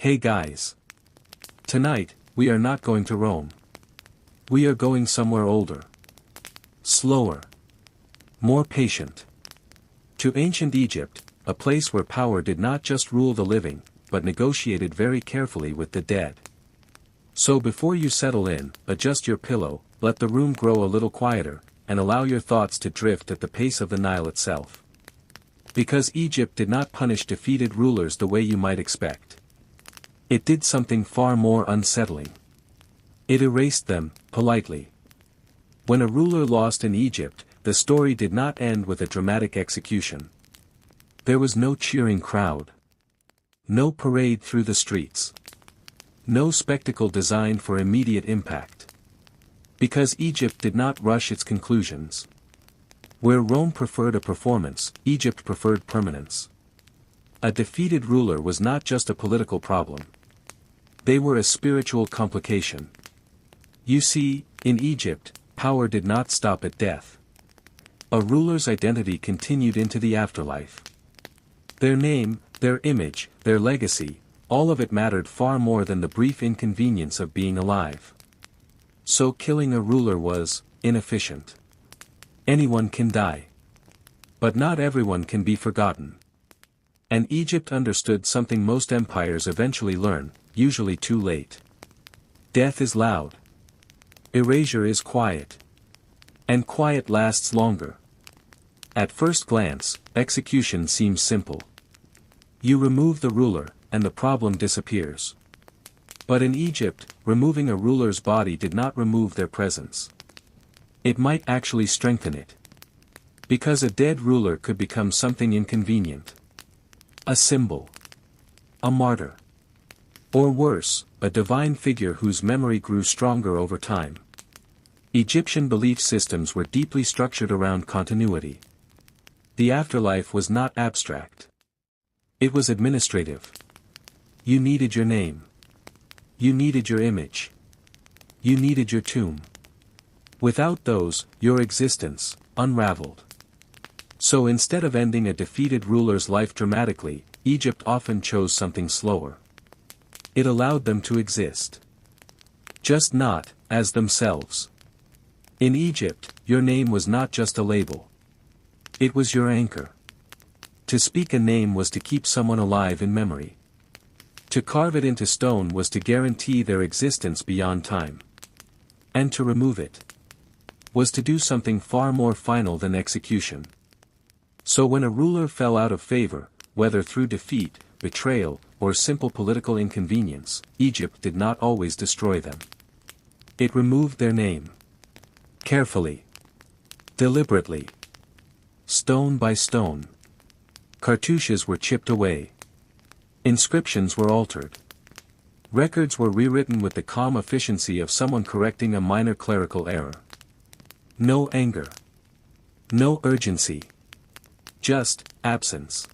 Hey guys. Tonight, we are not going to Rome. We are going somewhere older. Slower. More patient. To ancient Egypt, a place where power did not just rule the living, but negotiated very carefully with the dead. So before you settle in, adjust your pillow, let the room grow a little quieter, and allow your thoughts to drift at the pace of the Nile itself. Because Egypt did not punish defeated rulers the way you might expect. It did something far more unsettling. It erased them, politely. When a ruler lost in Egypt, the story did not end with a dramatic execution. There was no cheering crowd. No parade through the streets. No spectacle designed for immediate impact. Because Egypt did not rush its conclusions. Where Rome preferred a performance, Egypt preferred permanence. A defeated ruler was not just a political problem. They were a spiritual complication. You see, in Egypt, power did not stop at death. A ruler's identity continued into the afterlife. Their name, their image, their legacy, all of it mattered far more than the brief inconvenience of being alive. So killing a ruler was inefficient. Anyone can die. But not everyone can be forgotten. And Egypt understood something most empires eventually learn, usually too late. Death is loud. Erasure is quiet. And quiet lasts longer. At first glance, execution seems simple. You remove the ruler, and the problem disappears. But in Egypt, removing a ruler's body did not remove their presence. It might actually strengthen it. Because a dead ruler could become something inconvenient. A symbol. A martyr. Or worse, a divine figure whose memory grew stronger over time. Egyptian belief systems were deeply structured around continuity. The afterlife was not abstract. It was administrative. You needed your name. You needed your image. You needed your tomb. Without those, your existence unraveled. So instead of ending a defeated ruler's life dramatically, Egypt often chose something slower. It allowed them to exist. Just not, as themselves. In Egypt, your name was not just a label. It was your anchor. To speak a name was to keep someone alive in memory. To carve it into stone was to guarantee their existence beyond time. And to remove it was to do something far more final than execution. So when a ruler fell out of favor, whether through defeat, betrayal, or simple political inconvenience, Egypt did not always destroy them. It removed their name. Carefully. Deliberately. Stone by stone. Cartouches were chipped away. Inscriptions were altered. Records were rewritten with the calm efficiency of someone correcting a minor clerical error. No anger. No urgency. Just absence.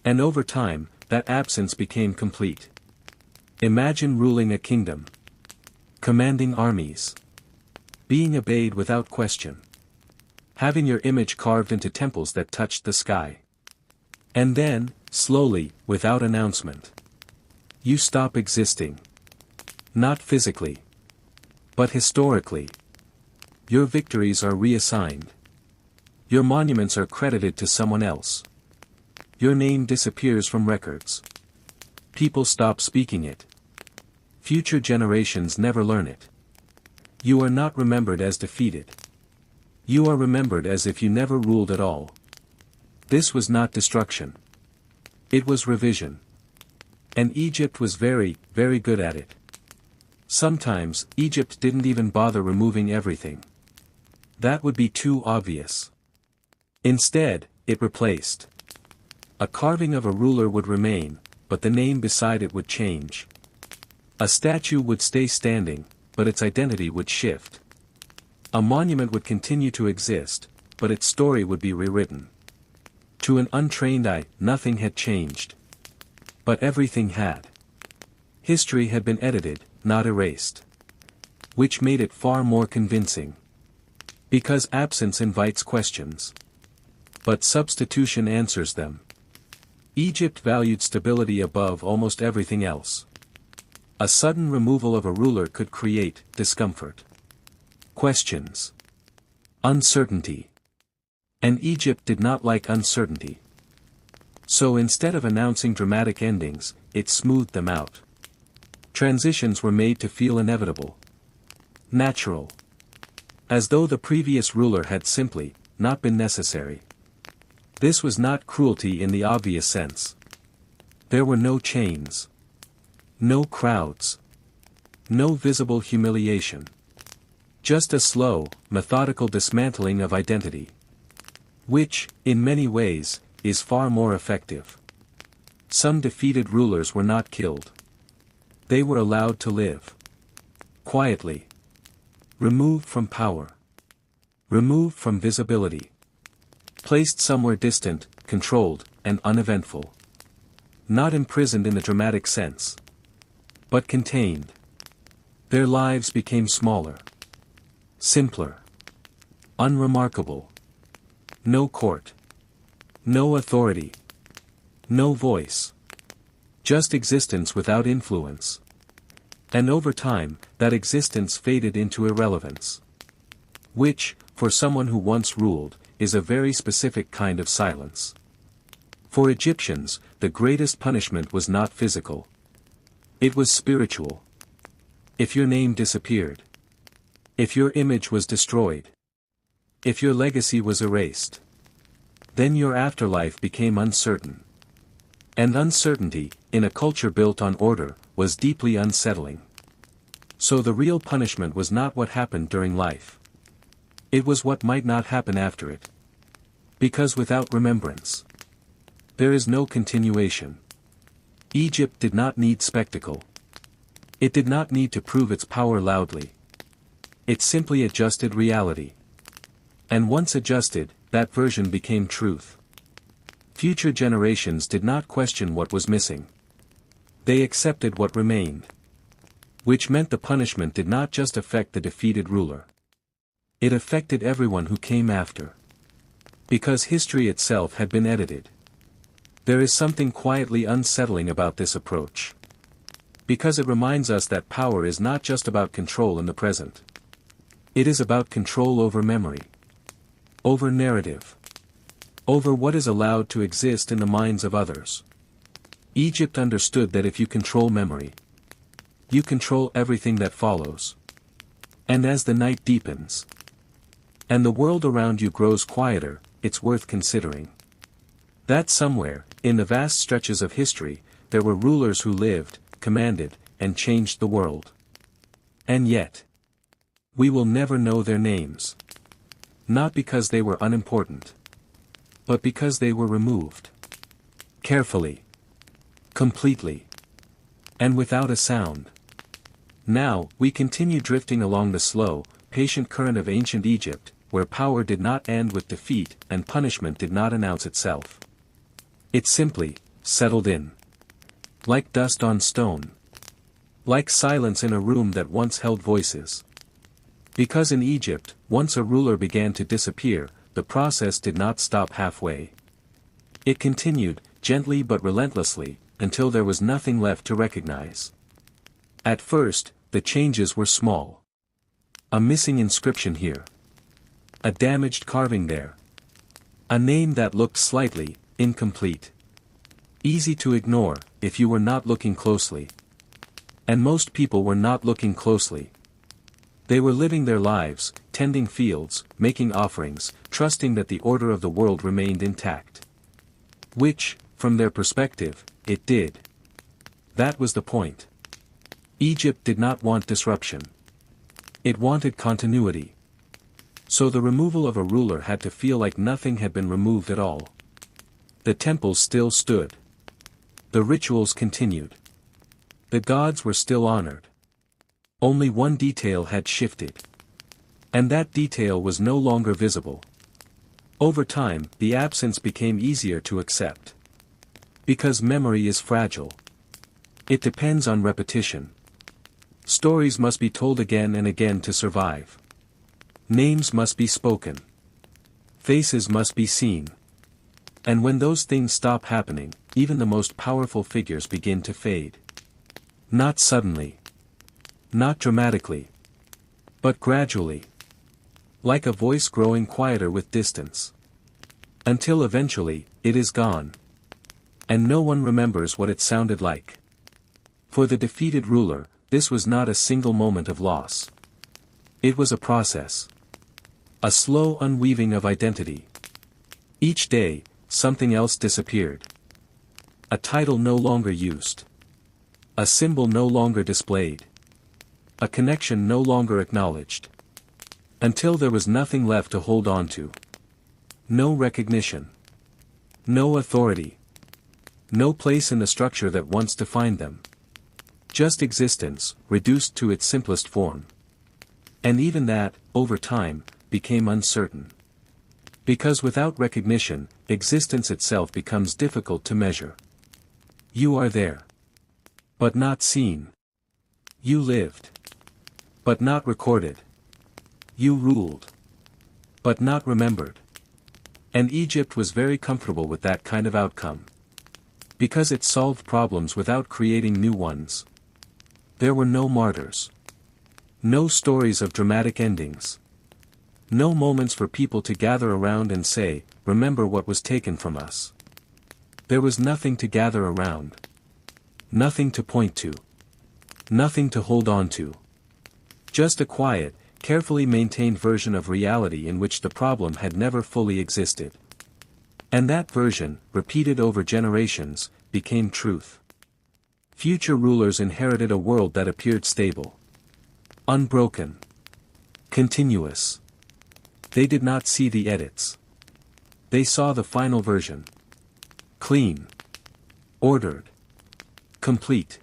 And over time, that absence became complete. Imagine ruling a kingdom. Commanding armies. Being obeyed without question. Having your image carved into temples that touched the sky. And then, slowly, without announcement, you stop existing. Not physically. But historically. Your victories are reassigned. Your monuments are credited to someone else. Your name disappears from records. People stop speaking it. Future generations never learn it. You are not remembered as defeated. You are remembered as if you never ruled at all. This was not destruction. It was revision. And Egypt was very, very good at it. Sometimes, Egypt didn't even bother removing everything. That would be too obvious. Instead, it replaced. A carving of a ruler would remain, but the name beside it would change. A statue would stay standing, but its identity would shift. A monument would continue to exist, but its story would be rewritten. To an untrained eye, nothing had changed. But everything had. History had been edited, not erased. Which made it far more convincing. Because absence invites questions. But substitution answers them. Egypt valued stability above almost everything else. A sudden removal of a ruler could create discomfort, questions, uncertainty. And Egypt did not like uncertainty. So instead of announcing dramatic endings, it smoothed them out. Transitions were made to feel inevitable, natural. As though the previous ruler had simply not been necessary. This was not cruelty in the obvious sense. There were no chains, no crowds, no visible humiliation. Just a slow, methodical dismantling of identity. Which, in many ways, is far more effective. Some defeated rulers were not killed. They were allowed to live. Quietly. Removed from power. Removed from visibility. Placed somewhere distant, controlled, and uneventful. Not imprisoned in the dramatic sense. But contained. Their lives became smaller. Simpler. Unremarkable. No court. No authority. No voice. Just existence without influence. And over time, that existence faded into irrelevance. Which, for someone who once ruled, is a very specific kind of silence. For Egyptians, the greatest punishment was not physical. It was spiritual. If your name disappeared. If your image was destroyed. If your legacy was erased. Then your afterlife became uncertain. And uncertainty, in a culture built on order, was deeply unsettling. So the real punishment was not what happened during life. It was what might not happen after it. Because without remembrance, there is no continuation. Egypt did not need spectacle. It did not need to prove its power loudly. It simply adjusted reality. And once adjusted, that version became truth. Future generations did not question what was missing. They accepted what remained. Which meant the punishment did not just affect the defeated ruler. It affected everyone who came after. Because history itself had been edited. There is something quietly unsettling about this approach. Because it reminds us that power is not just about control in the present. It is about control over memory. Over narrative. Over what is allowed to exist in the minds of others. Egypt understood that if you control memory, you control everything that follows. And as the night deepens, and the world around you grows quieter, it's worth considering. That somewhere, in the vast stretches of history, there were rulers who lived, commanded, and changed the world. And yet, we will never know their names. Not because they were unimportant. But because they were removed. Carefully. Completely. And without a sound. Now, we continue drifting along the slow, patient current of ancient Egypt, where power did not end with defeat and punishment did not announce itself. It simply settled in. Like dust on stone. Like silence in a room that once held voices. Because in Egypt, once a ruler began to disappear, the process did not stop halfway. It continued, gently but relentlessly, until there was nothing left to recognize. At first, the changes were small. A missing inscription here. A damaged carving there. A name that looked slightly incomplete. Easy to ignore, if you were not looking closely. And most people were not looking closely. They were living their lives, tending fields, making offerings, trusting that the order of the world remained intact. Which, from their perspective, it did. That was the point. Egypt did not want disruption. It wanted continuity. So the removal of a ruler had to feel like nothing had been removed at all. The temples still stood. The rituals continued. The gods were still honored. Only one detail had shifted. And that detail was no longer visible. Over time, the absence became easier to accept. Because memory is fragile. It depends on repetition. Stories must be told again and again to survive. Names must be spoken. Faces must be seen. And when those things stop happening, even the most powerful figures begin to fade. Not suddenly. Not dramatically. But gradually. Like a voice growing quieter with distance. Until eventually, it is gone. And no one remembers what it sounded like. For the defeated ruler, this was not a single moment of loss. It was a process. A slow unweaving of identity. Each day, something else disappeared. A title no longer used. A symbol no longer displayed. A connection no longer acknowledged. Until there was nothing left to hold on to. No recognition. No authority. No place in the structure that once defined them. Just existence, reduced to its simplest form. And even that, over time, became uncertain. Because without recognition, existence itself becomes difficult to measure. You are there. But not seen. You lived. But not recorded. You ruled. But not remembered. And Egypt was very comfortable with that kind of outcome. Because it solved problems without creating new ones. There were no martyrs. No stories of dramatic endings. No moments for people to gather around and say, remember what was taken from us. There was nothing to gather around. Nothing to point to. Nothing to hold on to. Just a quiet, carefully maintained version of reality in which the problem had never fully existed. And that version, repeated over generations, became truth. Future rulers inherited a world that appeared stable. Unbroken. Continuous. They did not see the edits. They saw the final version. Clean. Ordered. Complete.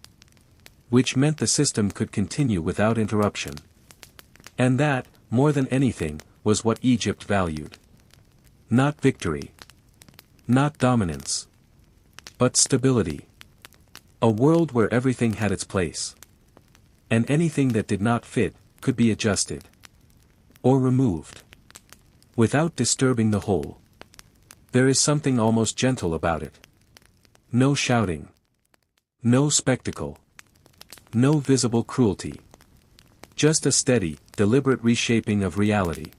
Which meant the system could continue without interruption. And that, more than anything, was what Egypt valued. Not victory. Not dominance. But stability. A world where everything had its place. And anything that did not fit, could be adjusted. Or removed. Without disturbing the whole. There is something almost gentle about it. No shouting. No spectacle. No visible cruelty. Just a steady, deliberate reshaping of reality.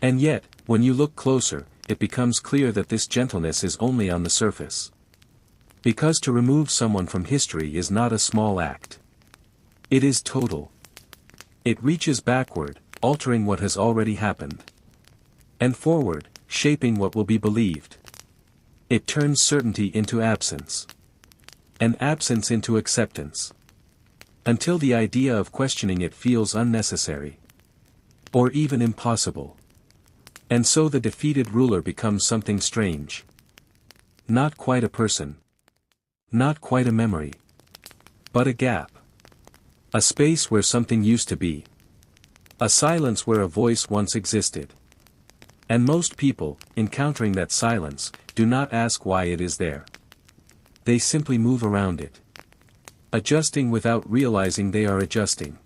And yet, when you look closer, it becomes clear that this gentleness is only on the surface. Because to remove someone from history is not a small act. It is total. It reaches backward, altering what has already happened. And forward, shaping what will be believed. It turns certainty into absence. And absence into acceptance. Until the idea of questioning it feels unnecessary. Or even impossible. And so the defeated ruler becomes something strange. Not quite a person. Not quite a memory. But a gap. A space where something used to be. A silence where a voice once existed. And most people, encountering that silence, do not ask why it is there. They simply move around it. Adjusting without realizing they are adjusting.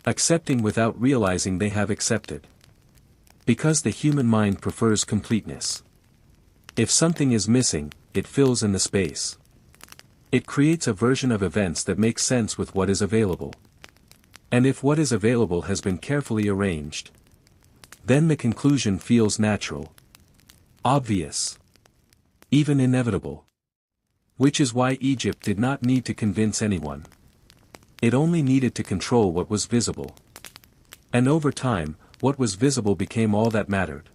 Accepting without realizing they have accepted. Because the human mind prefers completeness. If something is missing, it fills in the space. It creates a version of events that makes sense with what is available. And if what is available has been carefully arranged, then the conclusion feels natural. Obvious. Even inevitable. Which is why Egypt did not need to convince anyone. It only needed to control what was visible. And over time, what was visible became all that mattered.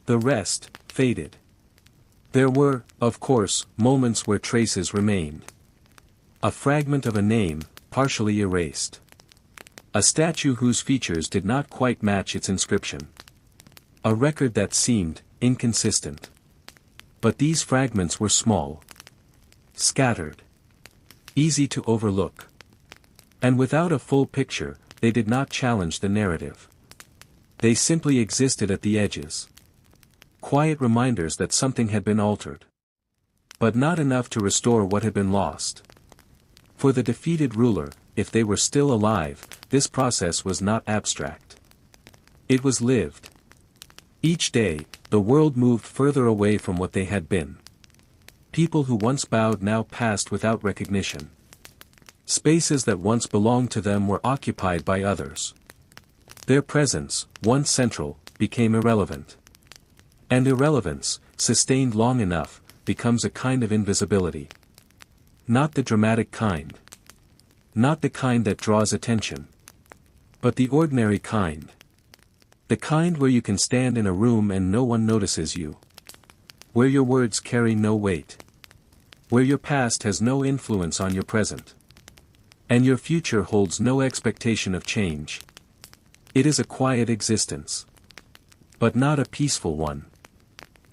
The rest, faded. There were, of course, moments where traces remained. A fragment of a name, partially erased. A statue whose features did not quite match its inscription. A record that seemed inconsistent. But these fragments were small. Scattered. Easy to overlook. And without a full picture, they did not challenge the narrative. They simply existed at the edges. Quiet reminders that something had been altered. But not enough to restore what had been lost. For the defeated ruler, if they were still alive, this process was not abstract. It was lived. Each day, the world moved further away from what they had been. People who once bowed now passed without recognition. Spaces that once belonged to them were occupied by others. Their presence, once central, became irrelevant. And irrelevance, sustained long enough, becomes a kind of invisibility. Not the dramatic kind. Not the kind that draws attention. But the ordinary kind. The kind where you can stand in a room and no one notices you. Where your words carry no weight. Where your past has no influence on your present. And your future holds no expectation of change. It is a quiet existence. But not a peaceful one.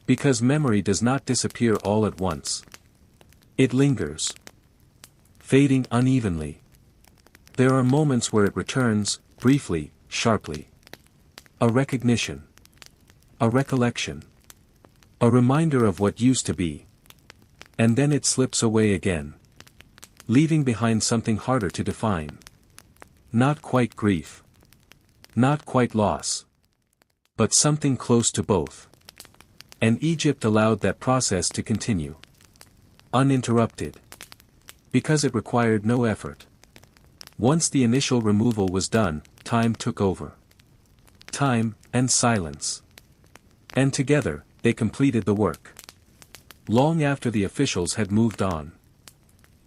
Because memory does not disappear all at once. It lingers. Fading unevenly. There are moments where it returns, briefly, sharply. A recognition. A recollection. A reminder of what used to be. And then it slips away again. Leaving behind something harder to define. Not quite grief. Not quite loss. But something close to both. And Egypt allowed that process to continue. Uninterrupted. Because it required no effort. Once the initial removal was done, time took over. Time, and silence. And together, they completed the work. Long after the officials had moved on.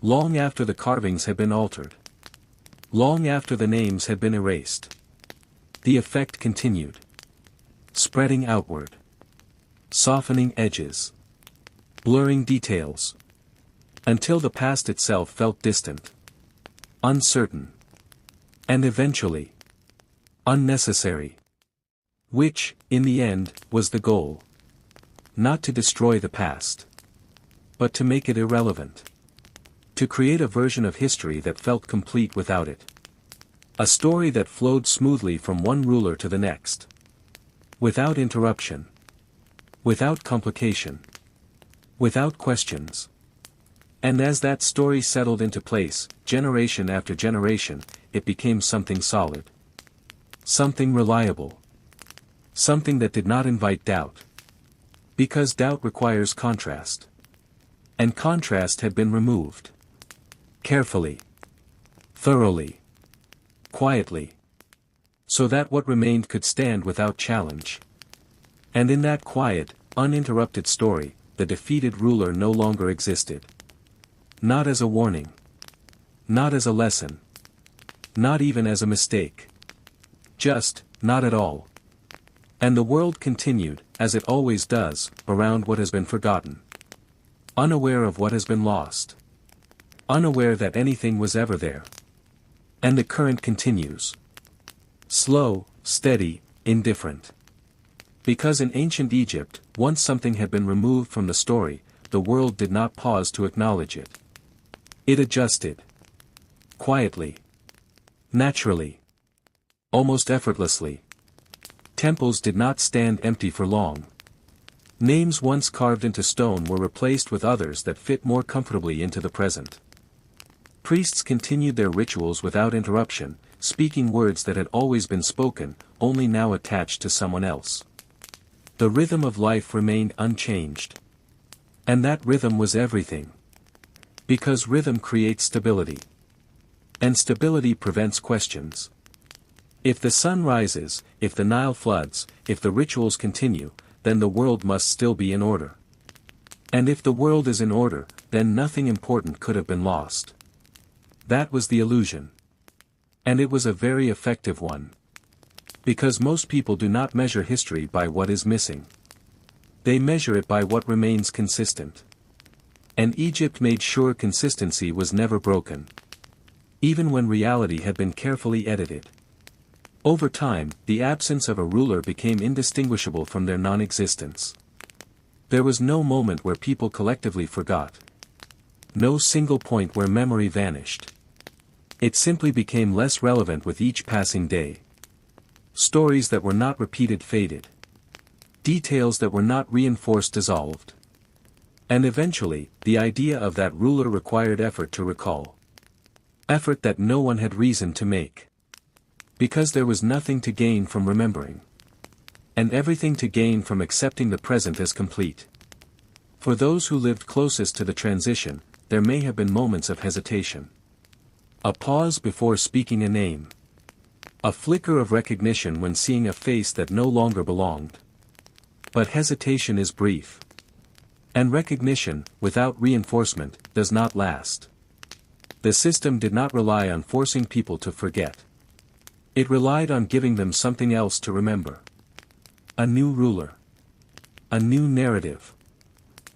Long after the carvings had been altered. Long after the names had been erased. The effect continued. Spreading outward. Softening edges. Blurring details. Until the past itself felt distant. Uncertain. And eventually. Unnecessary. Which, in the end, was the goal. Not to destroy the past. But to make it irrelevant. To create a version of history that felt complete without it. A story that flowed smoothly from one ruler to the next. Without interruption. Without complication. Without questions. And as that story settled into place, generation after generation, it became something solid. Something reliable. Something that did not invite doubt. Because doubt requires contrast. And contrast had been removed. Carefully. Thoroughly. Quietly. So that what remained could stand without challenge. And in that quiet, uninterrupted story, the defeated ruler no longer existed. Not as a warning. Not as a lesson. Not even as a mistake. Just, not at all. And the world continued, as it always does, around what has been forgotten. Unaware of what has been lost. Unaware that anything was ever there. And the current continues. Slow, steady, indifferent. Because in ancient Egypt, once something had been removed from the story, the world did not pause to acknowledge it. It adjusted. Quietly. Naturally. Almost effortlessly. Temples did not stand empty for long. Names once carved into stone were replaced with others that fit more comfortably into the present. Priests continued their rituals without interruption, speaking words that had always been spoken, only now attached to someone else. The rhythm of life remained unchanged. And that rhythm was everything. Because rhythm creates stability. And stability prevents questions. If the sun rises, if the Nile floods, if the rituals continue, then the world must still be in order. And if the world is in order, then nothing important could have been lost. That was the illusion. And it was a very effective one. Because most people do not measure history by what is missing. They measure it by what remains consistent. And Egypt made sure consistency was never broken. Even when reality had been carefully edited. Over time, the absence of a ruler became indistinguishable from their non-existence. There was no moment where people collectively forgot. No single point where memory vanished. It simply became less relevant with each passing day. Stories that were not repeated faded. Details that were not reinforced dissolved. And eventually, the idea of that ruler required effort to recall. Effort that no one had reason to make. Because there was nothing to gain from remembering. And everything to gain from accepting the present as complete. For those who lived closest to the transition, there may have been moments of hesitation. A pause before speaking a name. A flicker of recognition when seeing a face that no longer belonged. But hesitation is brief. And recognition, without reinforcement, does not last. The system did not rely on forcing people to forget. It relied on giving them something else to remember. A new ruler. A new narrative.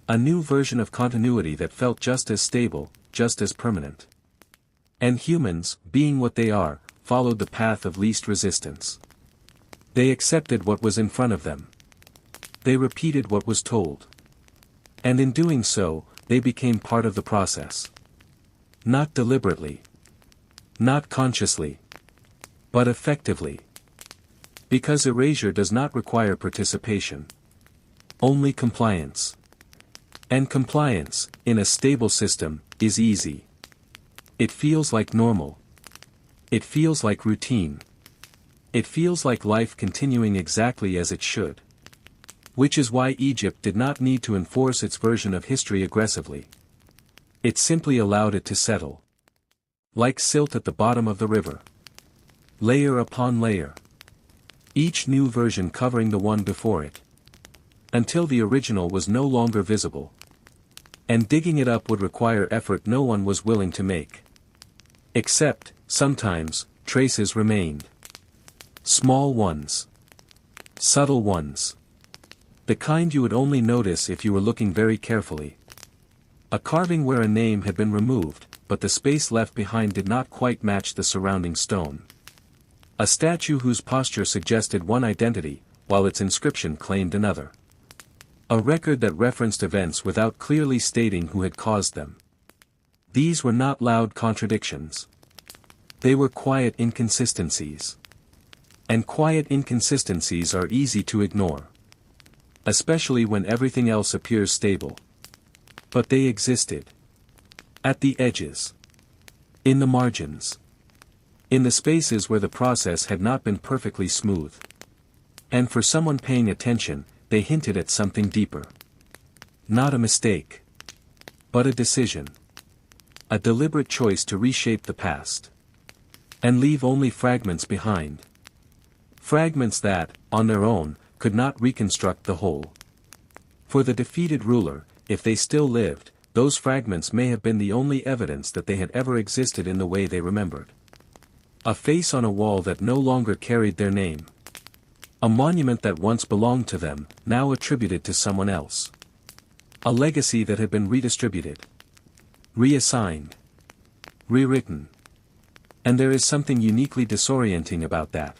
A new version of continuity that felt just as stable, just as permanent. And humans, being what they are, followed the path of least resistance. They accepted what was in front of them. They repeated what was told. And in doing so, they became part of the process. Not deliberately. Not consciously. But effectively. Because erasure does not require participation. Only compliance. And compliance, in a stable system, is easy. It feels like normal. It feels like routine. It feels like life continuing exactly as it should. Which is why Egypt did not need to enforce its version of history aggressively. It simply allowed it to settle. Like silt at the bottom of the river. Layer upon layer. Each new version covering the one before it. Until the original was no longer visible. And digging it up would require effort no one was willing to make. Except, sometimes, traces remained. Small ones. Subtle ones. The kind you would only notice if you were looking very carefully. A carving where a name had been removed, but the space left behind did not quite match the surrounding stone. A statue whose posture suggested one identity, while its inscription claimed another. A record that referenced events without clearly stating who had caused them. These were not loud contradictions. They were quiet inconsistencies. And quiet inconsistencies are easy to ignore. Especially when everything else appears stable. But they existed. At the edges. In the margins. In the spaces where the process had not been perfectly smooth. And for someone paying attention, they hinted at something deeper. Not a mistake. But a decision. A deliberate choice to reshape the past. And leave only fragments behind. Fragments that, on their own, could not reconstruct the whole. For the defeated ruler, if they still lived, those fragments may have been the only evidence that they had ever existed in the way they remembered. A face on a wall that no longer carried their name. A monument that once belonged to them, now attributed to someone else. A legacy that had been redistributed. Reassigned. Rewritten. And there is something uniquely disorienting about that.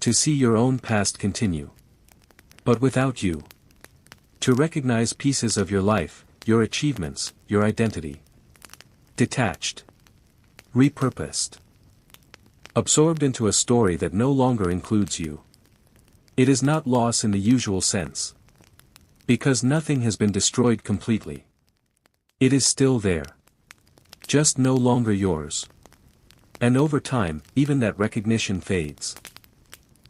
To see your own past continue. But without you. To recognize pieces of your life, your achievements, your identity. Detached. Repurposed. Absorbed into a story that no longer includes you. It is not loss in the usual sense. Because nothing has been destroyed completely. It is still there. Just no longer yours. And over time, even that recognition fades.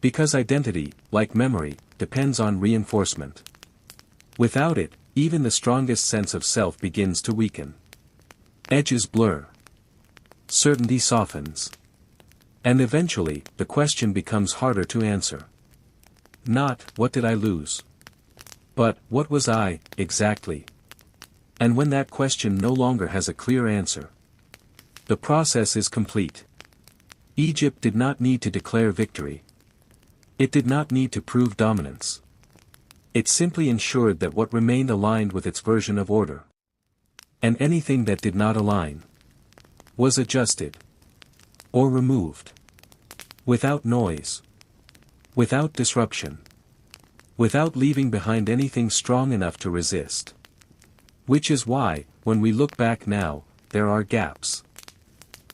Because identity, like memory, depends on reinforcement. Without it, even the strongest sense of self begins to weaken. Edges blur. Certainty softens. And eventually, the question becomes harder to answer. Not, what did I lose? But, what was I, exactly? And when that question no longer has a clear answer, the process is complete. Egypt did not need to declare victory. It did not need to prove dominance. It simply ensured that what remained aligned with its version of order. And anything that did not align was adjusted. Or removed. Without noise. Without disruption. Without leaving behind anything strong enough to resist. Which is why, when we look back now, there are gaps.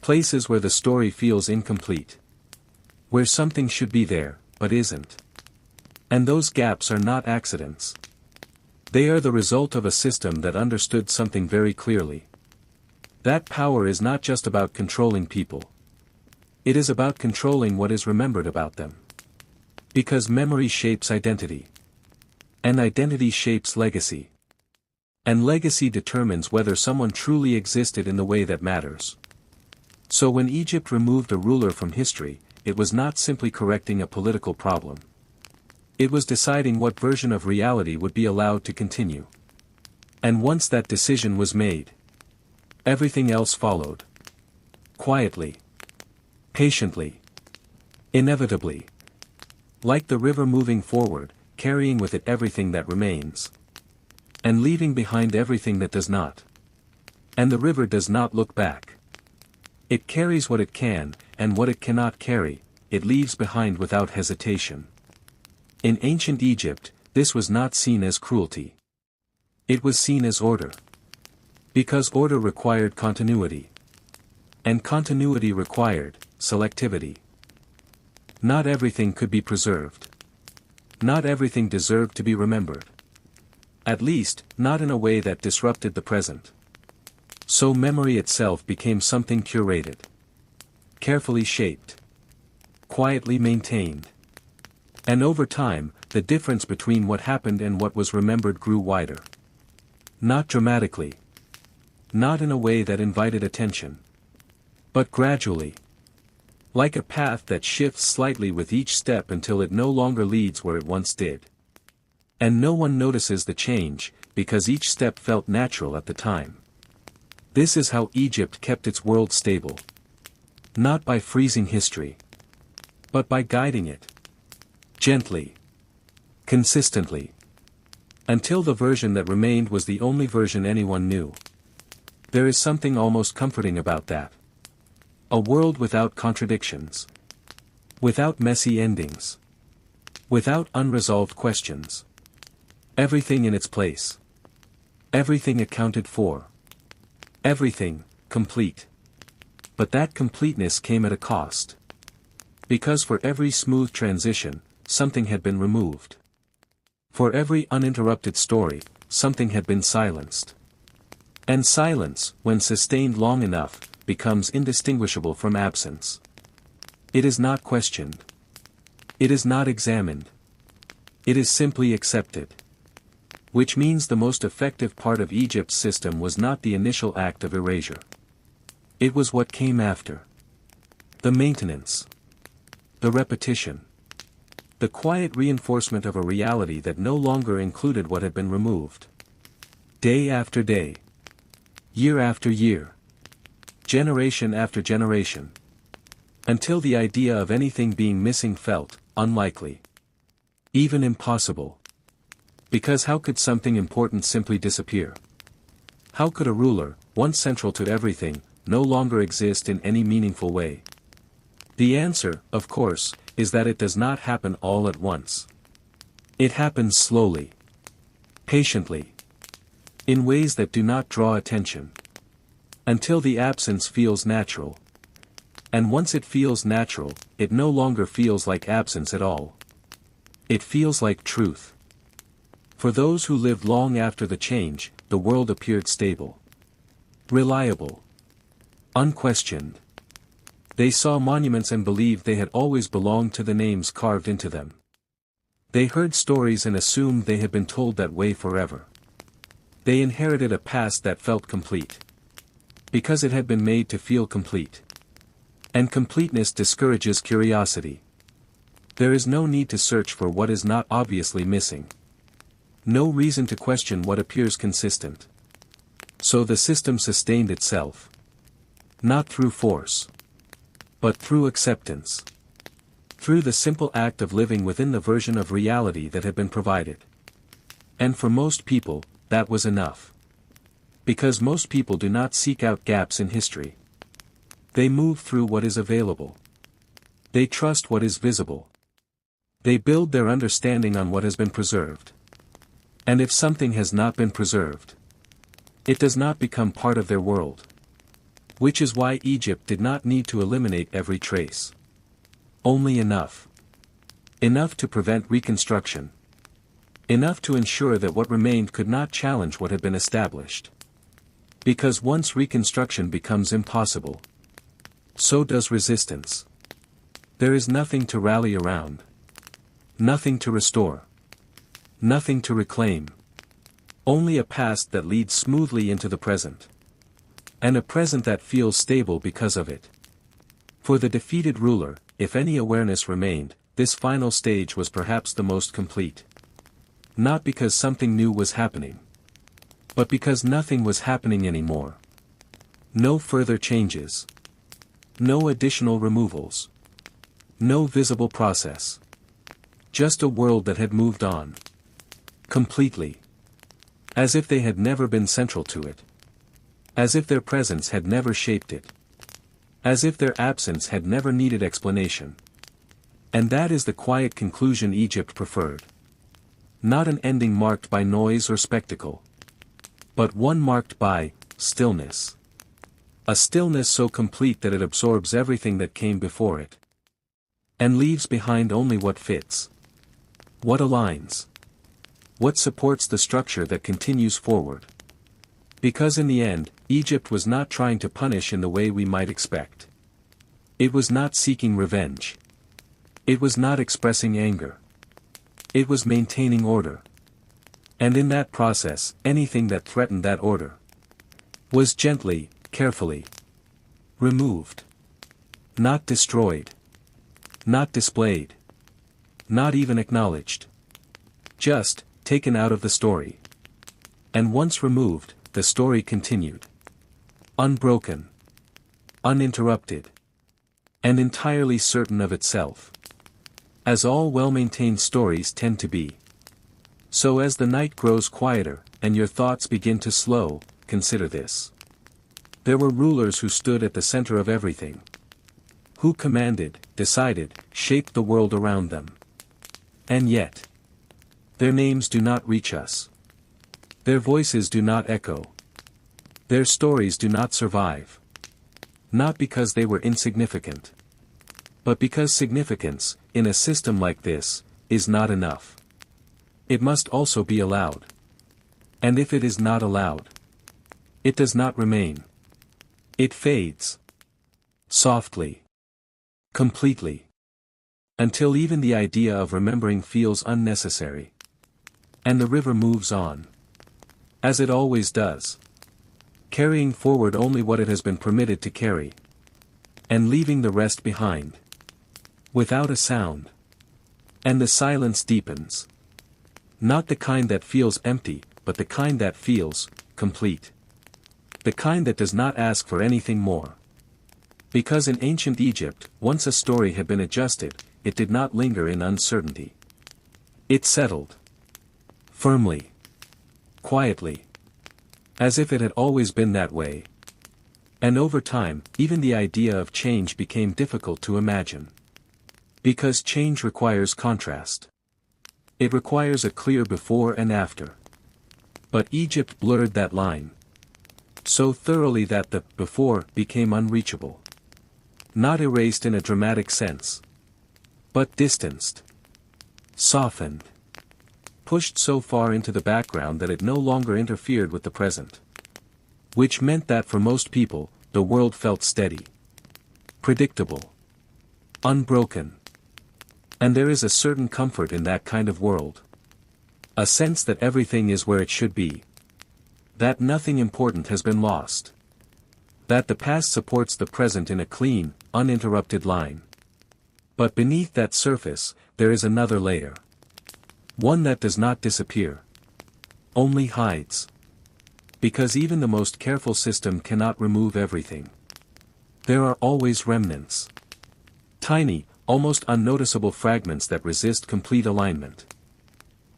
Places where the story feels incomplete. Where something should be there, but isn't. And those gaps are not accidents. They are the result of a system that understood something very clearly. That power is not just about controlling people. It is about controlling what is remembered about them. Because memory shapes identity. And identity shapes legacy. And legacy determines whether someone truly existed in the way that matters. So when Egypt removed a ruler from history, it was not simply correcting a political problem. It was deciding what version of reality would be allowed to continue. And once that decision was made, everything else followed. Quietly. Patiently. Inevitably. Like the river moving forward, carrying with it everything that remains. And leaving behind everything that does not. And the river does not look back. It carries what it can, and what it cannot carry, it leaves behind without hesitation. In ancient Egypt, this was not seen as cruelty. It was seen as order. Because order required continuity. And continuity required selectivity. Not everything could be preserved. Not everything deserved to be remembered. At least, not in a way that disrupted the present. So memory itself became something curated. Carefully shaped. Quietly maintained. And over time, the difference between what happened and what was remembered grew wider. Not dramatically. Not in a way that invited attention. But gradually. Like a path that shifts slightly with each step until it no longer leads where it once did. And no one notices the change, because each step felt natural at the time. This is how Egypt kept its world stable. Not by freezing history. But by guiding it. Gently. Consistently. Until the version that remained was the only version anyone knew. There is something almost comforting about that. A world without contradictions. Without messy endings. Without unresolved questions. Everything in its place. Everything accounted for. Everything, complete. But that completeness came at a cost. Because for every smooth transition, something had been removed. For every uninterrupted story, something had been silenced. And silence, when sustained long enough, becomes indistinguishable from absence. It is not questioned. It is not examined. It is simply accepted. Which means the most effective part of Egypt's system was not the initial act of erasure. It was what came after. The maintenance. The repetition. The quiet reinforcement of a reality that no longer included what had been removed. Day after day. Year after year. Generation after generation. Until the idea of anything being missing felt unlikely. Even impossible. Because how could something important simply disappear? How could a ruler, once central to everything, no longer exist in any meaningful way? The answer, of course, is that it does not happen all at once. It happens slowly. Patiently. In ways that do not draw attention. Until the absence feels natural. And once it feels natural, it no longer feels like absence at all. It feels like truth. For those who lived long after the change, the world appeared stable. Reliable. Unquestioned. They saw monuments and believed they had always belonged to the names carved into them. They heard stories and assumed they had been told that way forever. They inherited a past that felt complete. Because it had been made to feel complete. And completeness discourages curiosity. There is no need to search for what is not obviously missing. No reason to question what appears consistent. So the system sustained itself. Not through force. But through acceptance. Through the simple act of living within the version of reality that had been provided. And for most people, that was enough. Because most people do not seek out gaps in history. They move through what is available. They trust what is visible. They build their understanding on what has been preserved. And if something has not been preserved, it does not become part of their world. Which is why Egypt did not need to eliminate every trace. Only enough. Enough to prevent reconstruction. Enough to ensure that what remained could not challenge what had been established. Because once reconstruction becomes impossible, so does resistance. There is nothing to rally around. Nothing to restore. Nothing to reclaim. Only a past that leads smoothly into the present. And a present that feels stable because of it. For the defeated ruler, if any awareness remained, this final stage was perhaps the most complete. Not because something new was happening. But because nothing was happening anymore. No further changes. No additional removals. No visible process. Just a world that had moved on. Completely. As if they had never been central to it. As if their presence had never shaped it. As if their absence had never needed explanation. And that is the quiet conclusion Egypt preferred. Not an ending marked by noise or spectacle. But one marked by stillness. A stillness so complete that it absorbs everything that came before it. And leaves behind only what fits. What aligns. What supports the structure that continues forward. Because in the end, Egypt was not trying to punish in the way we might expect. It was not seeking revenge. It was not expressing anger. It was maintaining order. And in that process, anything that threatened that order was gently, carefully removed. Not destroyed. Not displayed. Not even acknowledged. Just taken out of the story. And once removed, the story continued. Unbroken. Uninterrupted. And entirely certain of itself. As all well-maintained stories tend to be. So as the night grows quieter, and your thoughts begin to slow, consider this. There were rulers who stood at the center of everything. Who commanded, decided, shaped the world around them. And yet, their names do not reach us. Their voices do not echo. Their stories do not survive. Not because they were insignificant. But because significance, in a system like this, is not enough. It must also be allowed. And if it is not allowed, it does not remain. It fades. Softly. Completely. Until even the idea of remembering feels unnecessary. And the river moves on. As it always does. Carrying forward only what it has been permitted to carry. And leaving the rest behind. Without a sound. And the silence deepens. Not the kind that feels empty, but the kind that feels complete. The kind that does not ask for anything more. Because in ancient Egypt, once a story had been adjusted, it did not linger in uncertainty. It settled. Firmly. Quietly. As if it had always been that way. And over time, even the idea of change became difficult to imagine. Because change requires contrast. It requires a clear before and after. But Egypt blurred that line. So thoroughly that the before became unreachable. Not erased in a dramatic sense. But distanced. Softened. Pushed so far into the background that it no longer interfered with the present. Which meant that for most people, the world felt steady. Predictable. Unbroken. And there is a certain comfort in that kind of world. A sense that everything is where it should be. That nothing important has been lost. That the past supports the present in a clean, uninterrupted line. But beneath that surface, there is another layer. One that does not disappear. Only hides. Because even the most careful system cannot remove everything. There are always remnants. Tiny, almost unnoticeable fragments that resist complete alignment.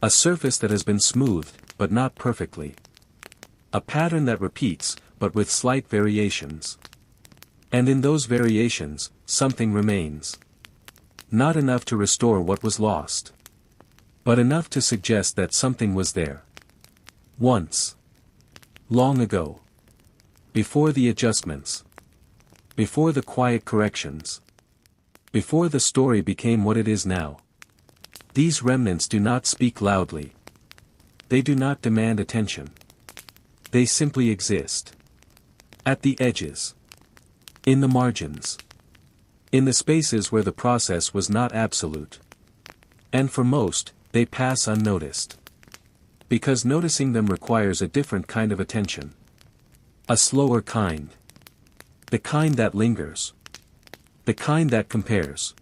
A surface that has been smoothed, but not perfectly. A pattern that repeats, but with slight variations. And in those variations, something remains. Not enough to restore what was lost. But enough to suggest that something was there. Once. Long ago. Before the adjustments. Before the quiet corrections. Before the story became what it is now. These remnants do not speak loudly. They do not demand attention. They simply exist. At the edges. In the margins. In the spaces where the process was not absolute. And for most, they pass unnoticed. Because noticing them requires a different kind of attention. A slower kind. The kind that lingers. The kind that compares.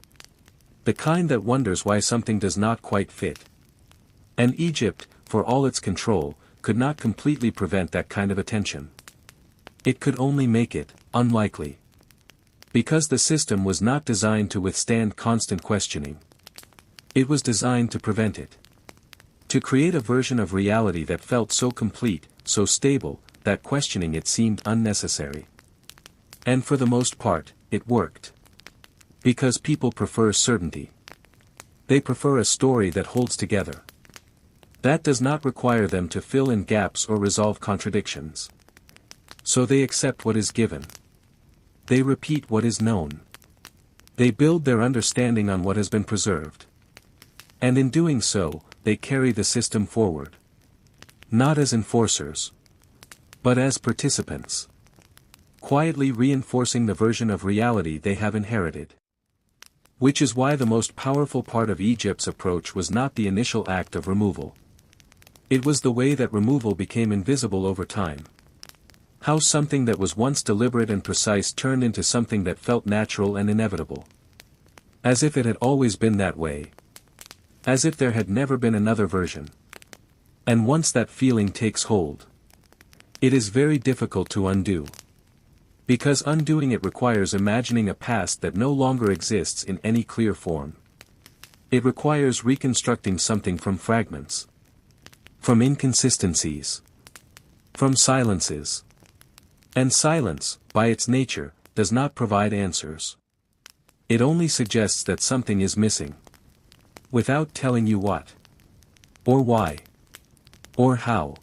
The kind that wonders why something does not quite fit. And Egypt, for all its control, could not completely prevent that kind of attention. It could only make it unlikely. Because the system was not designed to withstand constant questioning. It was designed to prevent it. To create a version of reality that felt so complete, so stable, that questioning it seemed unnecessary. And for the most part, it worked. Because people prefer certainty. They prefer a story that holds together. That does not require them to fill in gaps or resolve contradictions. So they accept what is given. They repeat what is known. They build their understanding on what has been preserved. And in doing so, they carry the system forward. Not as enforcers. But as participants. Quietly reinforcing the version of reality they have inherited. Which is why the most powerful part of Egypt's approach was not the initial act of removal. It was the way that removal became invisible over time. How something that was once deliberate and precise turned into something that felt natural and inevitable. As if it had always been that way. As if there had never been another version. And once that feeling takes hold, it is very difficult to undo. Because undoing it requires imagining a past that no longer exists in any clear form. It requires reconstructing something from fragments. From inconsistencies. From silences. And silence, by its nature, does not provide answers. It only suggests that something is missing. Without telling you what. Or why. Or how.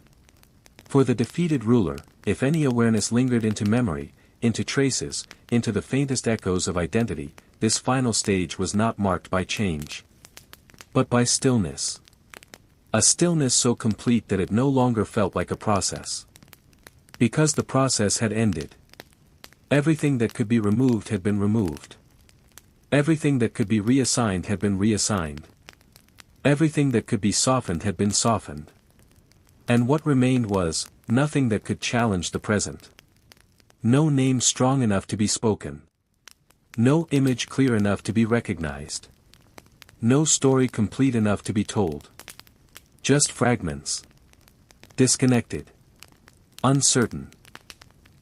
For the defeated ruler, if any awareness lingered into memory, into traces, into the faintest echoes of identity, this final stage was not marked by change. But by stillness. A stillness so complete that it no longer felt like a process. Because the process had ended. Everything that could be removed had been removed. Everything that could be reassigned had been reassigned. Everything that could be softened had been softened. And what remained was, nothing that could challenge the present. No name strong enough to be spoken. No image clear enough to be recognized. No story complete enough to be told. Just fragments. Disconnected. Uncertain.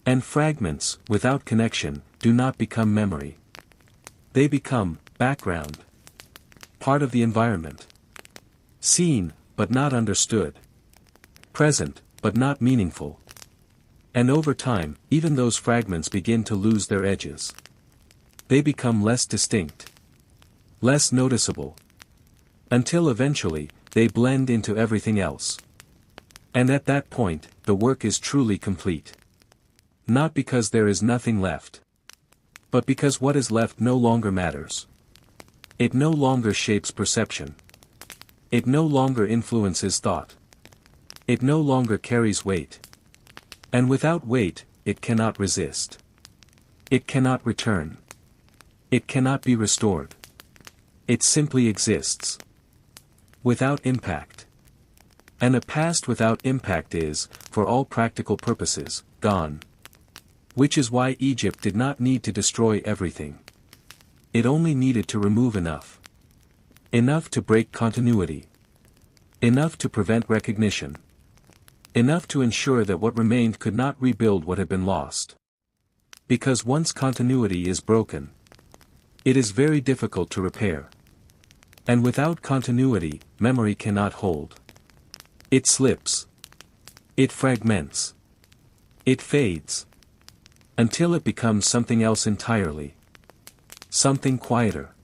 And fragments, without connection, do not become memory. They become background. Part of the environment. Seen, but not understood. Present, but not meaningful. And over time, even those fragments begin to lose their edges. They become less distinct. Less noticeable. Until eventually, they blend into everything else. And at that point, the work is truly complete. Not because there is nothing left. But because what is left no longer matters. It no longer shapes perception. It no longer influences thought. It no longer carries weight. And without weight, it cannot resist. It cannot return. It cannot be restored. It simply exists. Without impact. And a past without impact is, for all practical purposes, gone. Which is why Egypt did not need to destroy everything. It only needed to remove enough. Enough to break continuity. Enough to prevent recognition. Enough to ensure that what remained could not rebuild what had been lost. Because once continuity is broken, it is very difficult to repair. And without continuity, memory cannot hold. It slips. It fragments. It fades. Until it becomes something else entirely. Something quieter.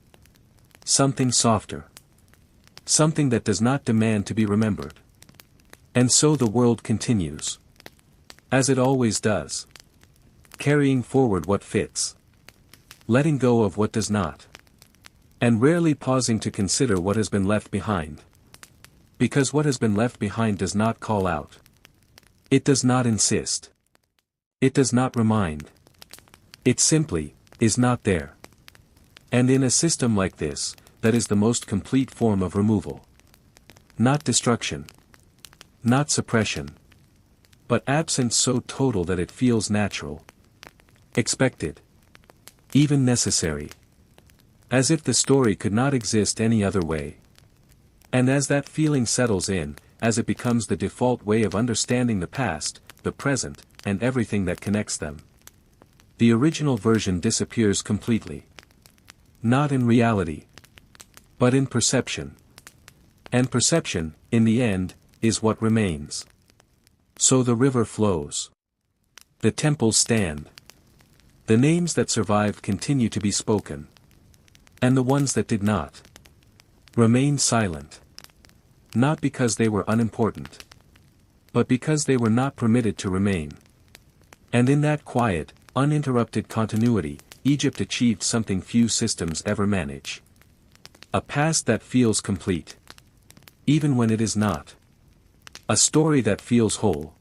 Something softer. Something that does not demand to be remembered. And so the world continues. As it always does. Carrying forward what fits. Letting go of what does not. And rarely pausing to consider what has been left behind. Because what has been left behind does not call out. It does not insist. It does not remind. It simply is not there. And in a system like this, that is the most complete form of removal. Not destruction. Not suppression. But absence so total that it feels natural. Expected. Even necessary. As if the story could not exist any other way. And as that feeling settles in, as it becomes the default way of understanding the past, the present, and everything that connects them, the original version disappears completely. Not in reality, but in perception. And perception, in the end, is what remains. So the river flows. The temples stand. The names that survived continue to be spoken. And the ones that did not remain silent. Not because they were unimportant, but because they were not permitted to remain. And in that quiet, uninterrupted continuity, Egypt achieved something few systems ever manage. A past that feels complete, even when it is not. A story that feels whole,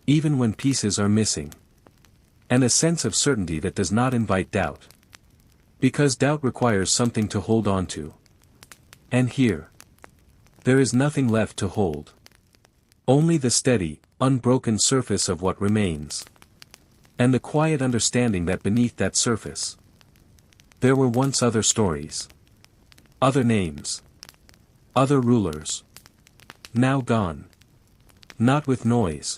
even when pieces are missing. And a sense of certainty that does not invite doubt. Because doubt requires something to hold on to. And here, there is nothing left to hold. Only the steady, unbroken surface of what remains. And the quiet understanding that beneath that surface, there were once other stories. Other names. Other rulers. Now gone. Not with noise.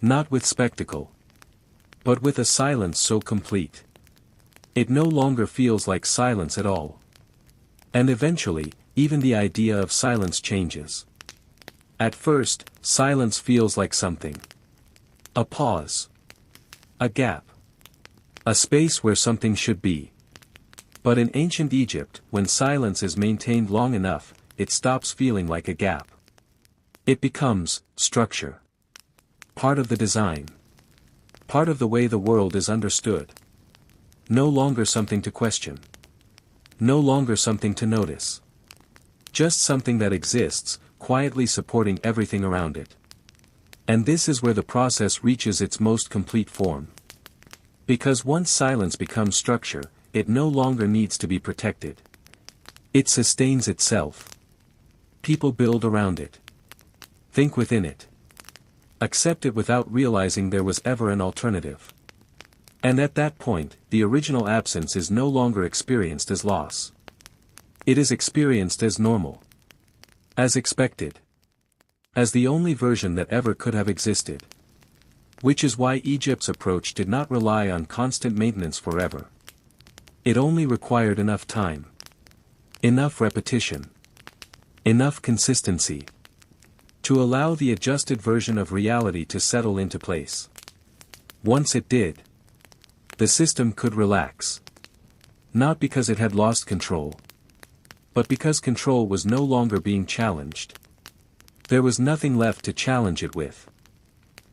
Not with spectacle. But with a silence so complete. It no longer feels like silence at all. And eventually, even the idea of silence changes. At first, silence feels like something. A pause. A gap. A space where something should be. But in ancient Egypt, when silence is maintained long enough, it stops feeling like a gap. It becomes structure. Part of the design. Part of the way the world is understood. No longer something to question. No longer something to notice. Just something that exists, quietly supporting everything around it. And this is where the process reaches its most complete form. Because once silence becomes structure, it no longer needs to be protected. It sustains itself. People build around it. Think within it. Accept it without realizing there was ever an alternative. And at that point, the original absence is no longer experienced as loss. It is experienced as normal. As expected. As the only version that ever could have existed. Which is why Egypt's approach did not rely on constant maintenance forever. It only required enough time. Enough repetition. Enough consistency. To allow the adjusted version of reality to settle into place. Once it did, the system could relax. Not because it had lost control, but because control was no longer being challenged. There was nothing left to challenge it with.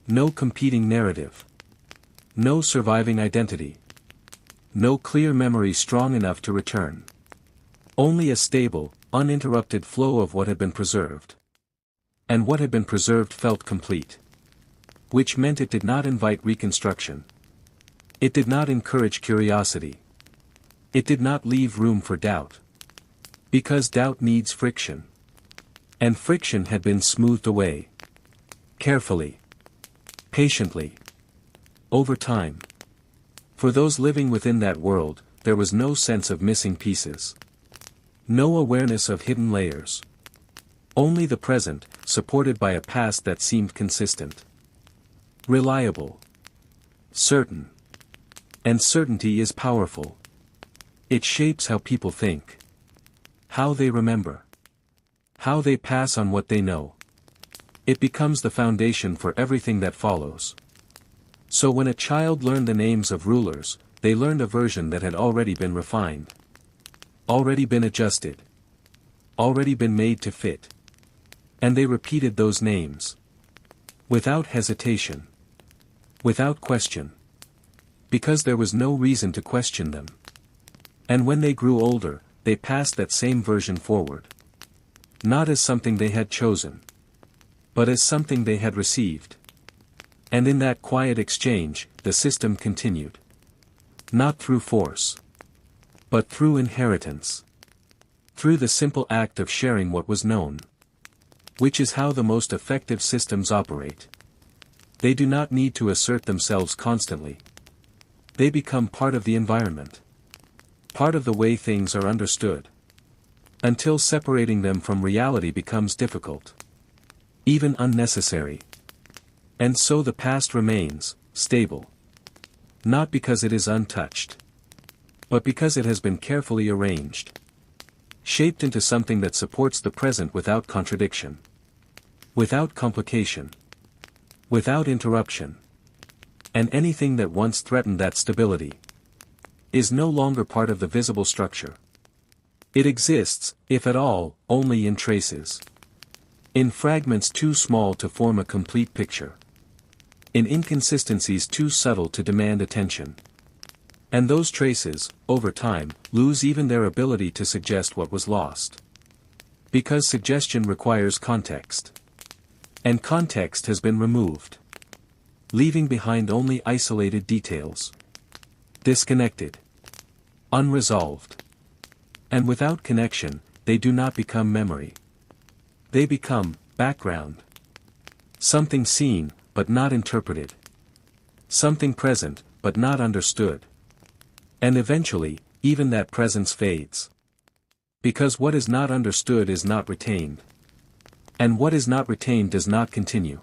No competing narrative. No surviving identity. No clear memory strong enough to return. Only a stable, uninterrupted flow of what had been preserved. And what had been preserved felt complete. Which meant it did not invite reconstruction. It did not encourage curiosity. It did not leave room for doubt. Because doubt needs friction. And friction had been smoothed away. Carefully. Patiently. Over time. For those living within that world, there was no sense of missing pieces. No awareness of hidden layers. Only the present, supported by a past that seemed consistent. Reliable. Certain. And certainty is powerful. It shapes how people think. How they remember. How they pass on what they know. It becomes the foundation for everything that follows. So when a child learned the names of rulers, they learned a version that had already been refined. Already been adjusted. Already been made to fit. And they repeated those names. Without hesitation. Without question. Because there was no reason to question them. And when they grew older, they passed that same version forward. Not as something they had chosen. But as something they had received. And in that quiet exchange, the system continued. Not through force. But through inheritance. Through the simple act of sharing what was known. Which is how the most effective systems operate. They do not need to assert themselves constantly. They become part of the environment. Part of the way things are understood. Until separating them from reality becomes difficult. Even unnecessary. And so the past remains, stable. Not because it is untouched. But because it has been carefully arranged. Shaped into something that supports the present without contradiction. Without complication. Without interruption. And anything that once threatened that stability is no longer part of the visible structure. It exists, if at all, only in traces. In fragments too small to form a complete picture. In inconsistencies too subtle to demand attention. And those traces, over time, lose even their ability to suggest what was lost. Because suggestion requires context. And context has been removed. Leaving behind only isolated details. Disconnected. Unresolved. And without connection, they do not become memory. They become background. Something seen, but not interpreted. Something present, but not understood. And eventually, even that presence fades. Because what is not understood is not retained. And what is not retained does not continue.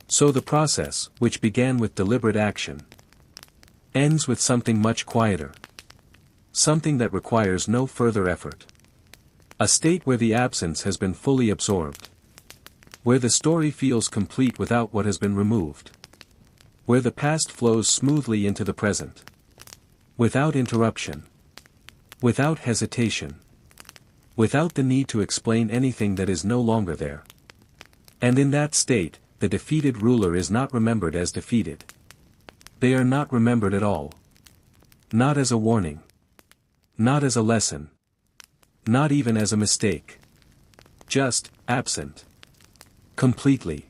So the process, which began with deliberate action, ends with something much quieter. Something that requires no further effort. A state where the absence has been fully absorbed. Where the story feels complete without what has been removed. Where the past flows smoothly into the present. Without interruption. Without hesitation. Without the need to explain anything that is no longer there. And in that state, the defeated ruler is not remembered as defeated. They are not remembered at all. Not as a warning. Not as a lesson. Not even as a mistake. Just, absent. Completely.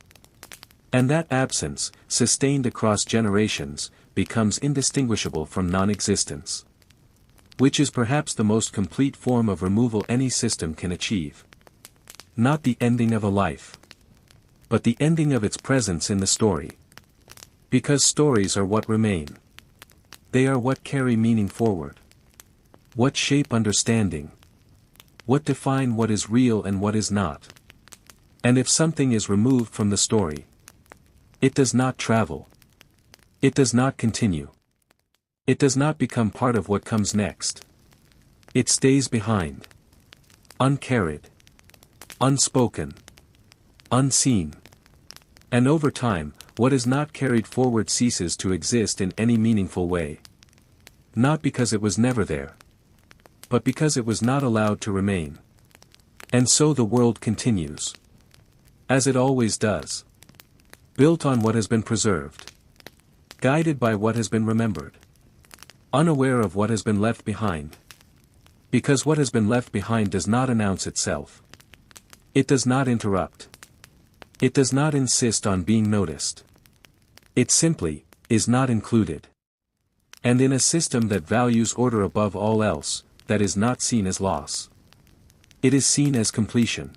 And that absence, sustained across generations, becomes indistinguishable from non-existence. Which is perhaps the most complete form of removal any system can achieve. Not the ending of a life. But the ending of its presence in the story. Because stories are what remain. They are what carry meaning forward. What shape understanding. What define what is real and what is not. And if something is removed from the story, it does not travel. It does not continue. It does not become part of what comes next. It stays behind. Uncarried. Unspoken. Unseen. And over time, what is not carried forward ceases to exist in any meaningful way. Not because it was never there. But because it was not allowed to remain. And so the world continues. As it always does. Built on what has been preserved. Guided by what has been remembered. Unaware of what has been left behind. Because what has been left behind does not announce itself. It does not interrupt. It does not insist on being noticed. It simply, is not included. And in a system that values order above all else, that is not seen as loss. It is seen as completion.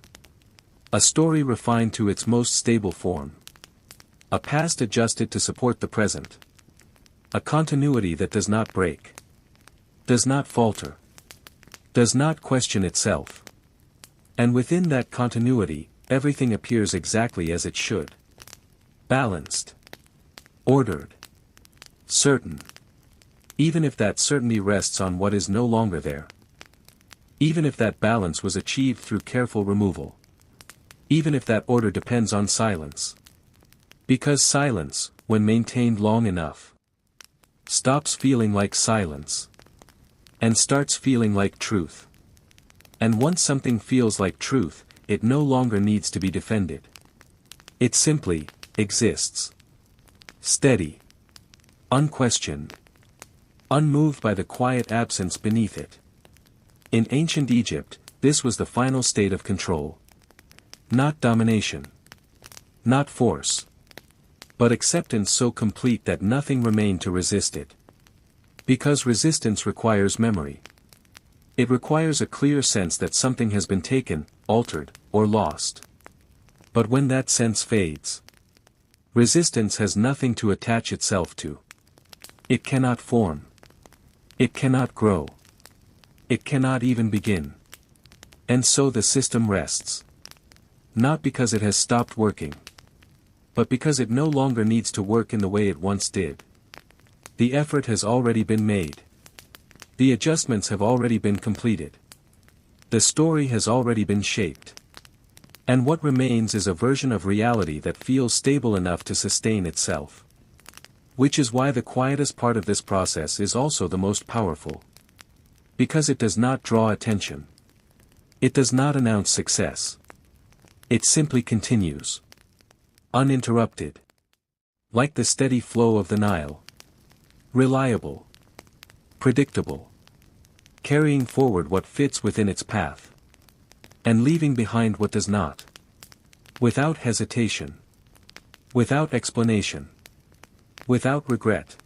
A story refined to its most stable form. A past adjusted to support the present. A continuity that does not break. Does not falter. Does not question itself. And within that continuity, everything appears exactly as it should. Balanced. Ordered. Certain. Even if that certainty rests on what is no longer there. Even if that balance was achieved through careful removal. Even if that order depends on silence. Because silence, when maintained long enough, stops feeling like silence. And starts feeling like truth. And once something feels like truth, it no longer needs to be defended. It simply exists. Steady. Unquestioned. Unmoved by the quiet absence beneath it. In ancient Egypt, this was the final state of control. Not domination. Not force. But acceptance so complete that nothing remained to resist it. Because resistance requires memory. It requires a clear sense that something has been taken, altered, or lost. But when that sense fades, resistance has nothing to attach itself to. It cannot form. It cannot grow. It cannot even begin. And so the system rests. Not because it has stopped working, but because it no longer needs to work in the way it once did. The effort has already been made. The adjustments have already been completed. The story has already been shaped. And what remains is a version of reality that feels stable enough to sustain itself. Which is why the quietest part of this process is also the most powerful. Because it does not draw attention. It does not announce success. It simply continues. Uninterrupted. Like the steady flow of the Nile. Reliable. Predictable. Carrying forward what fits within its path. And leaving behind what does not. Without hesitation. Without explanation. Without regret.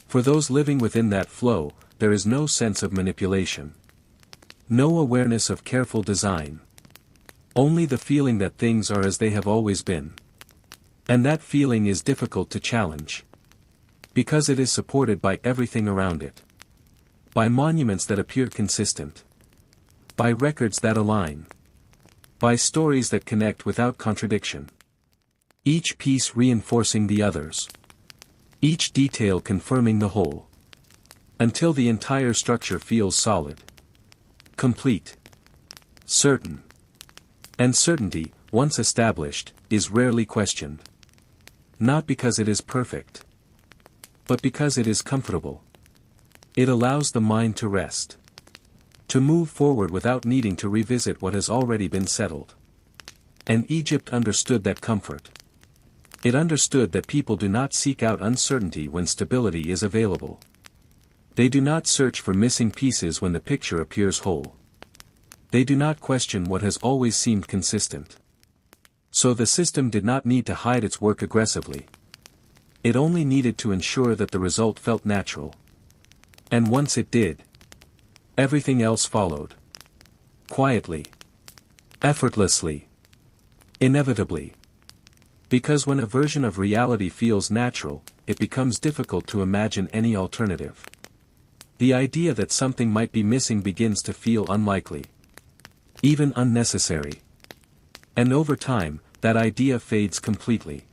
For those living within that flow, there is no sense of manipulation. No awareness of careful design. Only the feeling that things are as they have always been. And that feeling is difficult to challenge. Because it is supported by everything around it. By monuments that appear consistent. By records that align. By stories that connect without contradiction. Each piece reinforcing the others. Each detail confirming the whole. Until the entire structure feels solid. Complete. Certain. And certainty, once established, is rarely questioned. Not because it is perfect. But because it is comfortable. It allows the mind to rest. To move forward without needing to revisit what has already been settled. And Egypt understood that comfort. It understood that people do not seek out uncertainty when stability is available. They do not search for missing pieces when the picture appears whole. They do not question what has always seemed consistent. So the system did not need to hide its work aggressively. It only needed to ensure that the result felt natural. And once it did, everything else followed. Quietly. Effortlessly. Inevitably. Because when a version of reality feels natural, it becomes difficult to imagine any alternative. The idea that something might be missing begins to feel unlikely. Even unnecessary. And over time, that idea fades completely.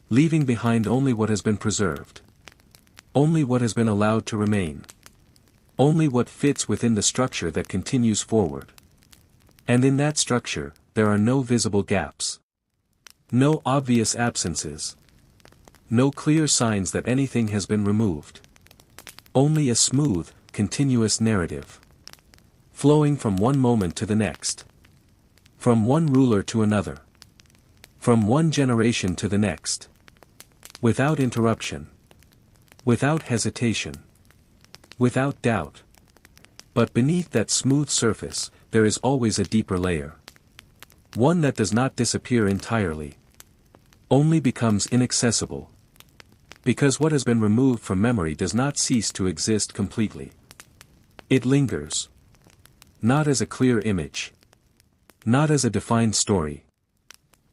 Leaving behind only what has been preserved. Only what has been allowed to remain. Only what fits within the structure that continues forward. And in that structure, there are no visible gaps. No obvious absences. No clear signs that anything has been removed. Only a smooth, continuous narrative. Flowing from one moment to the next. From one ruler to another. From one generation to the next. Without interruption. Without hesitation. Without doubt. But beneath that smooth surface, there is always a deeper layer. One that does not disappear entirely. Only becomes inaccessible. Because what has been removed from memory does not cease to exist completely. It lingers. Not as a clear image. Not as a defined story.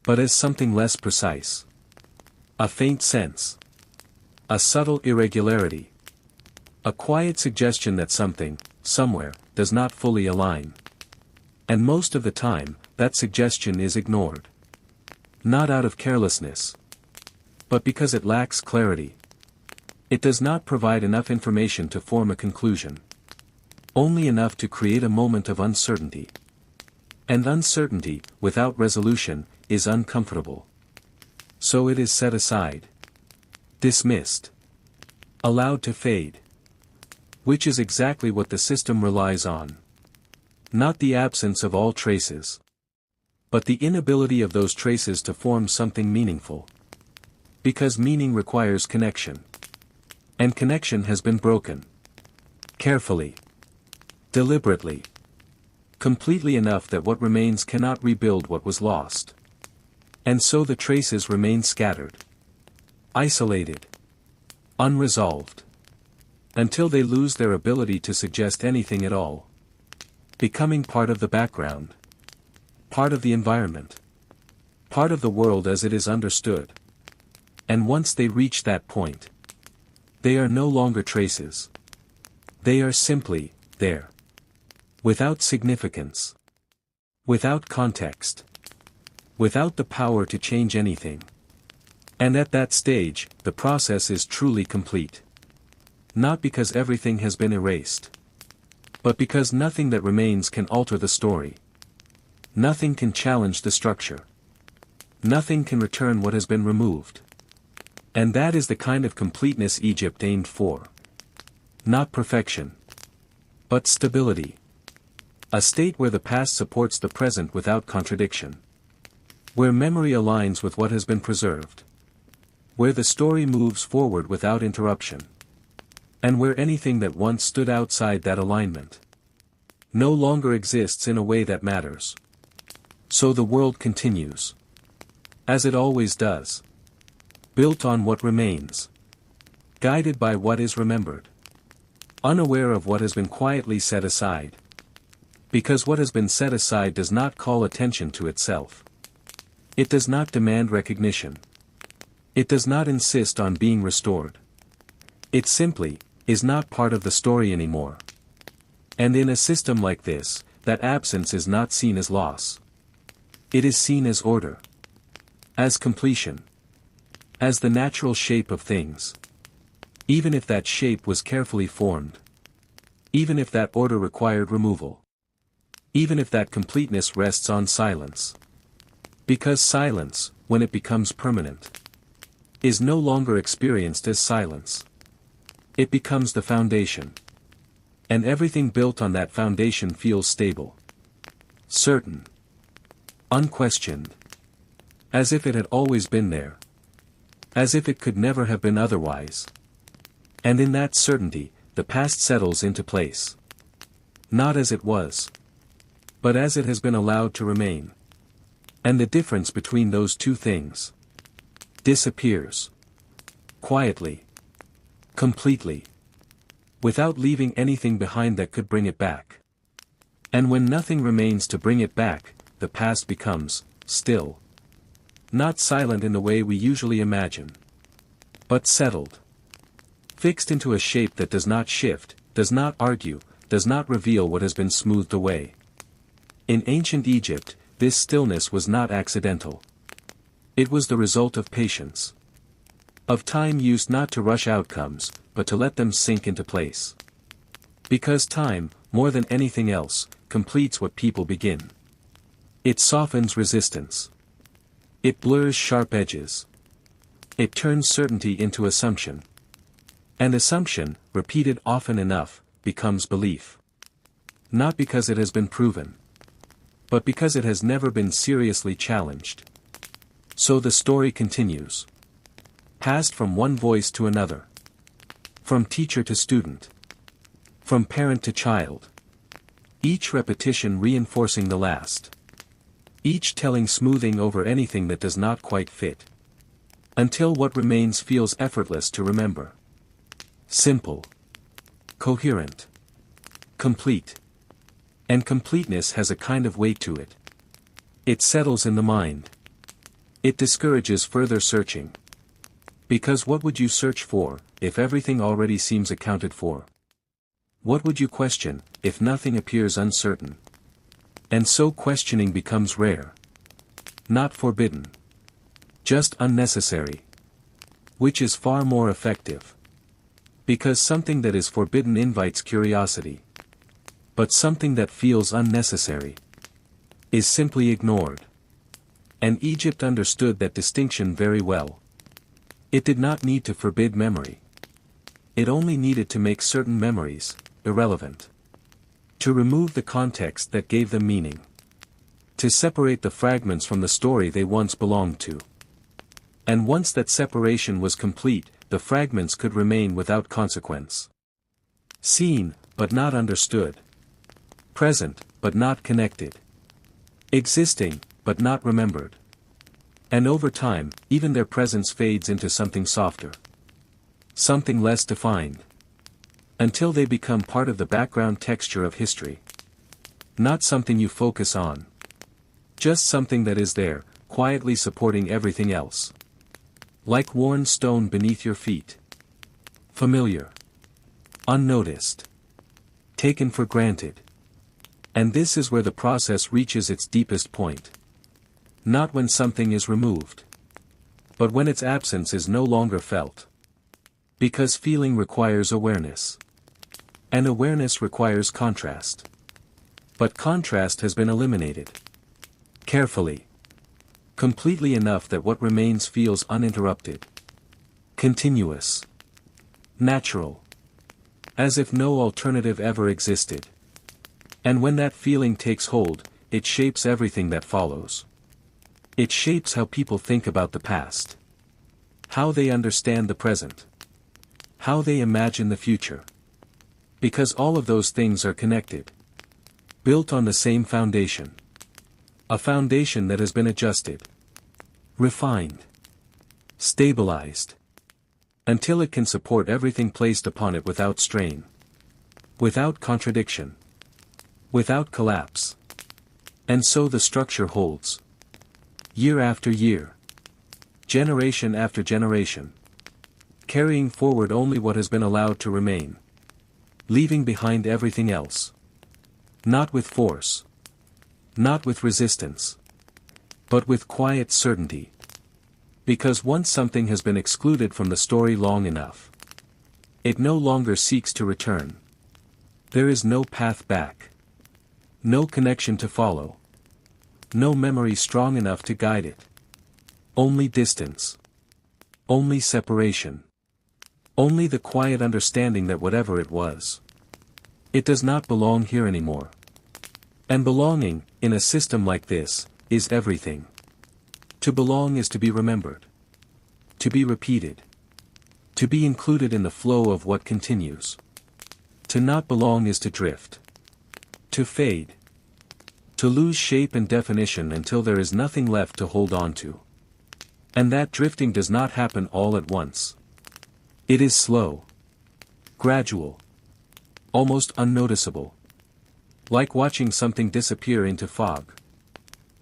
But as something less precise. A faint sense. A subtle irregularity. A quiet suggestion that something, somewhere, does not fully align. And most of the time, that suggestion is ignored. Not out of carelessness. But because it lacks clarity. It does not provide enough information to form a conclusion. Only enough to create a moment of uncertainty. And uncertainty, without resolution, is uncomfortable. So it is set aside. Dismissed. Allowed to fade. Which is exactly what the system relies on. Not the absence of all traces. But the inability of those traces to form something meaningful. Because meaning requires connection. And connection has been broken. Carefully. Deliberately. Completely enough that what remains cannot rebuild what was lost. And so the traces remain scattered. Isolated. Unresolved. Until they lose their ability to suggest anything at all. Becoming part of the background. Part of the environment. part of the world as it is understood. And once they reach that point, they are no longer traces. They are simply there. Without significance. Without context. Without the power to change anything. And at that stage, the process is truly complete. Not because everything has been erased, but because nothing that remains can alter the story. Nothing can challenge the structure. Nothing can return what has been removed. And that is the kind of completeness Egypt aimed for. Not perfection, but stability. A state where the past supports the present without contradiction. Where memory aligns with what has been preserved. Where the story moves forward without interruption. And where anything that once stood outside that alignment no longer exists in a way that matters. So the world continues. As it always does. Built on what remains. Guided by what is remembered. Unaware of what has been quietly set aside. Because what has been set aside does not call attention to itself. It does not demand recognition. It does not insist on being restored. It simply is not part of the story anymore. And in a system like this, that absence is not seen as loss. It is seen as order. As completion. As the natural shape of things. Even if that shape was carefully formed. Even if that order required removal. Even if that completeness rests on silence. Because silence, when it becomes permanent, is no longer experienced as silence. It becomes the foundation. And everything built on that foundation feels stable. Certain. Unquestioned. As if it had always been there. As if it could never have been otherwise. And in that certainty, the past settles into place. Not as it was, but as it has been allowed to remain. And the difference between those two things disappears. Quietly. Completely. Without leaving anything behind that could bring it back. And when nothing remains to bring it back, the past becomes still. Not silent in the way we usually imagine. But settled. Fixed into a shape that does not shift, does not argue, does not reveal what has been smoothed away. In ancient Egypt, this stillness was not accidental. It was the result of patience. Of time used not to rush outcomes, but to let them sink into place. Because time, more than anything else, completes what people begin. It softens resistance. It blurs sharp edges. It turns certainty into assumption. And assumption, repeated often enough, becomes belief. Not because it has been proven, but because it has never been seriously challenged. So the story continues. Passed from one voice to another. From teacher to student. From parent to child. Each repetition reinforcing the last. Each telling smoothing over anything that does not quite fit. Until what remains feels effortless to remember. Simple. Coherent. Complete. And completeness has a kind of weight to it. It settles in the mind. It discourages further searching. Because what would you search for, if everything already seems accounted for? What would you question, if nothing appears uncertain? And so questioning becomes rare. Not forbidden. Just unnecessary. Which is far more effective. Because something that is forbidden invites curiosity. But something that feels unnecessary is simply ignored. And Egypt understood that distinction very well. It did not need to forbid memory. It only needed to make certain memories irrelevant. To remove the context that gave them meaning. To separate the fragments from the story they once belonged to. And once that separation was complete, the fragments could remain without consequence. Seen, but not understood. Present, but not connected. Existing, but not remembered. And over time, even their presence fades into something softer. Something less defined. Until they become part of the background texture of history. Not something you focus on. Just something that is there, quietly supporting everything else. Like worn stone beneath your feet. Familiar. Unnoticed. Taken for granted. And this is where the process reaches its deepest point. Not when something is removed. But when its absence is no longer felt. Because feeling requires awareness. And awareness requires contrast. But contrast has been eliminated. Carefully. Completely enough that what remains feels uninterrupted. Continuous. Natural. As if no alternative ever existed. And when that feeling takes hold, it shapes everything that follows. It shapes how people think about the past. How they understand the present. How they imagine the future. Because all of those things are connected. Built on the same foundation. A foundation that has been adjusted. Refined. Stabilized. Until it can support everything placed upon it without strain. Without contradiction. Without collapse. And so the structure holds. Year after year. Generation after generation. Carrying forward only what has been allowed to remain. Leaving behind everything else. Not with force. Not with resistance. But with quiet certainty. Because once something has been excluded from the story long enough, it no longer seeks to return. There is no path back. No connection to follow. No memory strong enough to guide it. Only distance. Only separation. Only the quiet understanding that whatever it was, it does not belong here anymore. And belonging, in a system like this, is everything. To belong is to be remembered. To be repeated. To be included in the flow of what continues. To not belong is to drift. To fade. To lose shape and definition until there is nothing left to hold on to. And that drifting does not happen all at once. It is slow. Gradual. Almost unnoticeable. Like watching something disappear into fog.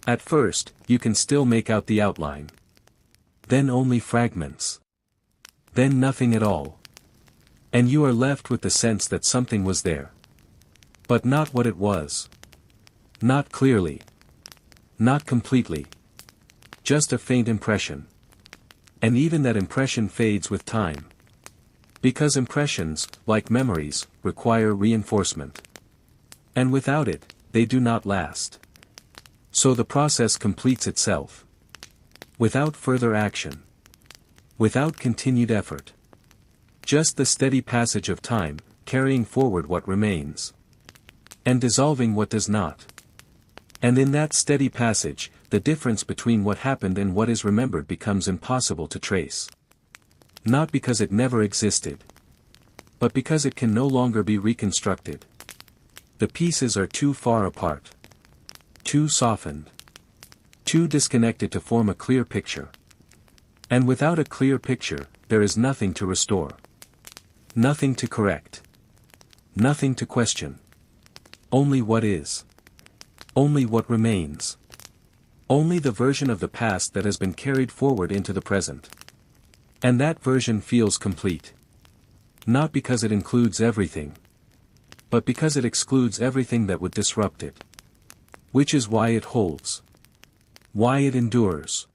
At first, you can still make out the outline. Then only fragments. Then nothing at all. And you are left with the sense that something was there. But not what it was. Not clearly. Not completely. Just a faint impression. And even that impression fades with time. Because impressions, like memories, require reinforcement. And without it, they do not last. So the process completes itself. Without further action. Without continued effort. Just the steady passage of time, carrying forward what remains. And dissolving what does not. And in that steady passage, the difference between what happened and what is remembered becomes impossible to trace. Not because it never existed. But because it can no longer be reconstructed. The pieces are too far apart. Too softened. Too disconnected to form a clear picture. And without a clear picture, there is nothing to restore. Nothing to correct. Nothing to question. Only what is. Only what remains. Only the version of the past that has been carried forward into the present. And that version feels complete. Not because it includes everything. But because it excludes everything that would disrupt it. Which is why it holds. Why it endures.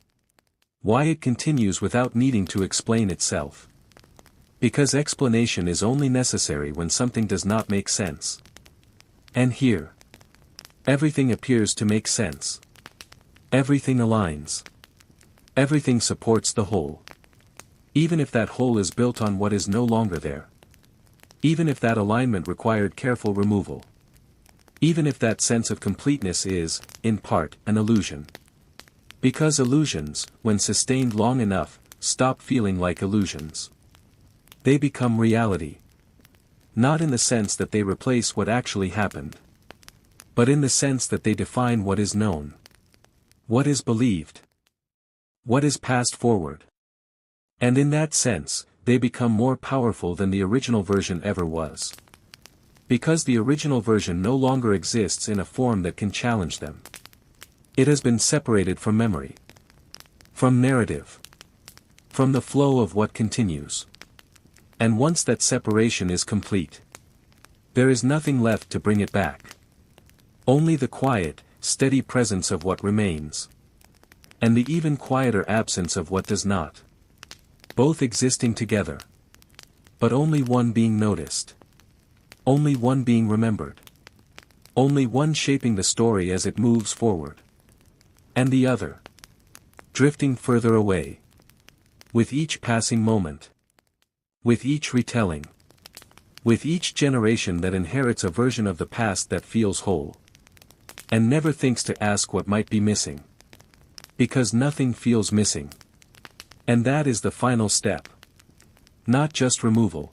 Why it continues without needing to explain itself. Because explanation is only necessary when something does not make sense. And here. Everything appears to make sense. Everything aligns. Everything supports the whole. Even if that whole is built on what is no longer there. Even if that alignment required careful removal. Even if that sense of completeness is, in part, an illusion. Because illusions, when sustained long enough, stop feeling like illusions. They become reality. Not in the sense that they replace what actually happened. But in the sense that they define what is known. What is believed. What is passed forward. And in that sense, they become more powerful than the original version ever was. Because the original version no longer exists in a form that can challenge them. It has been separated from memory. From narrative. From the flow of what continues. And once that separation is complete, there is nothing left to bring it back. Only the quiet, steady presence of what remains. And the even quieter absence of what does not. Both existing together. But only one being noticed. Only one being remembered. Only one shaping the story as it moves forward. And the other, drifting further away. With each passing moment. With each retelling. With each generation that inherits a version of the past that feels whole. And never thinks to ask what might be missing. Because nothing feels missing. And that is the final step. Not just removal.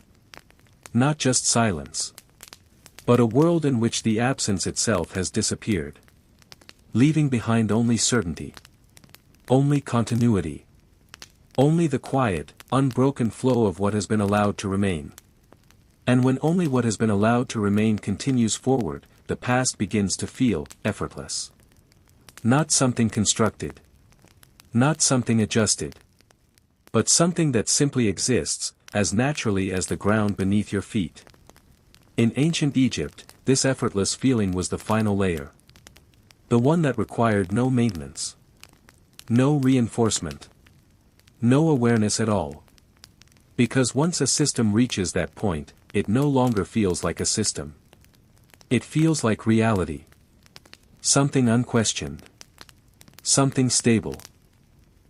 Not just silence. But a world in which the absence itself has disappeared. Leaving behind only certainty. Only continuity. Only the quiet, unbroken flow of what has been allowed to remain. And when only what has been allowed to remain continues forward, the past begins to feel effortless. Not something constructed. Not something adjusted. But something that simply exists, as naturally as the ground beneath your feet. In ancient Egypt, this effortless feeling was the final layer. The one that required no maintenance. No reinforcement. No awareness at all. Because once a system reaches that point, it no longer feels like a system. It feels like reality. Something unquestioned. Something stable.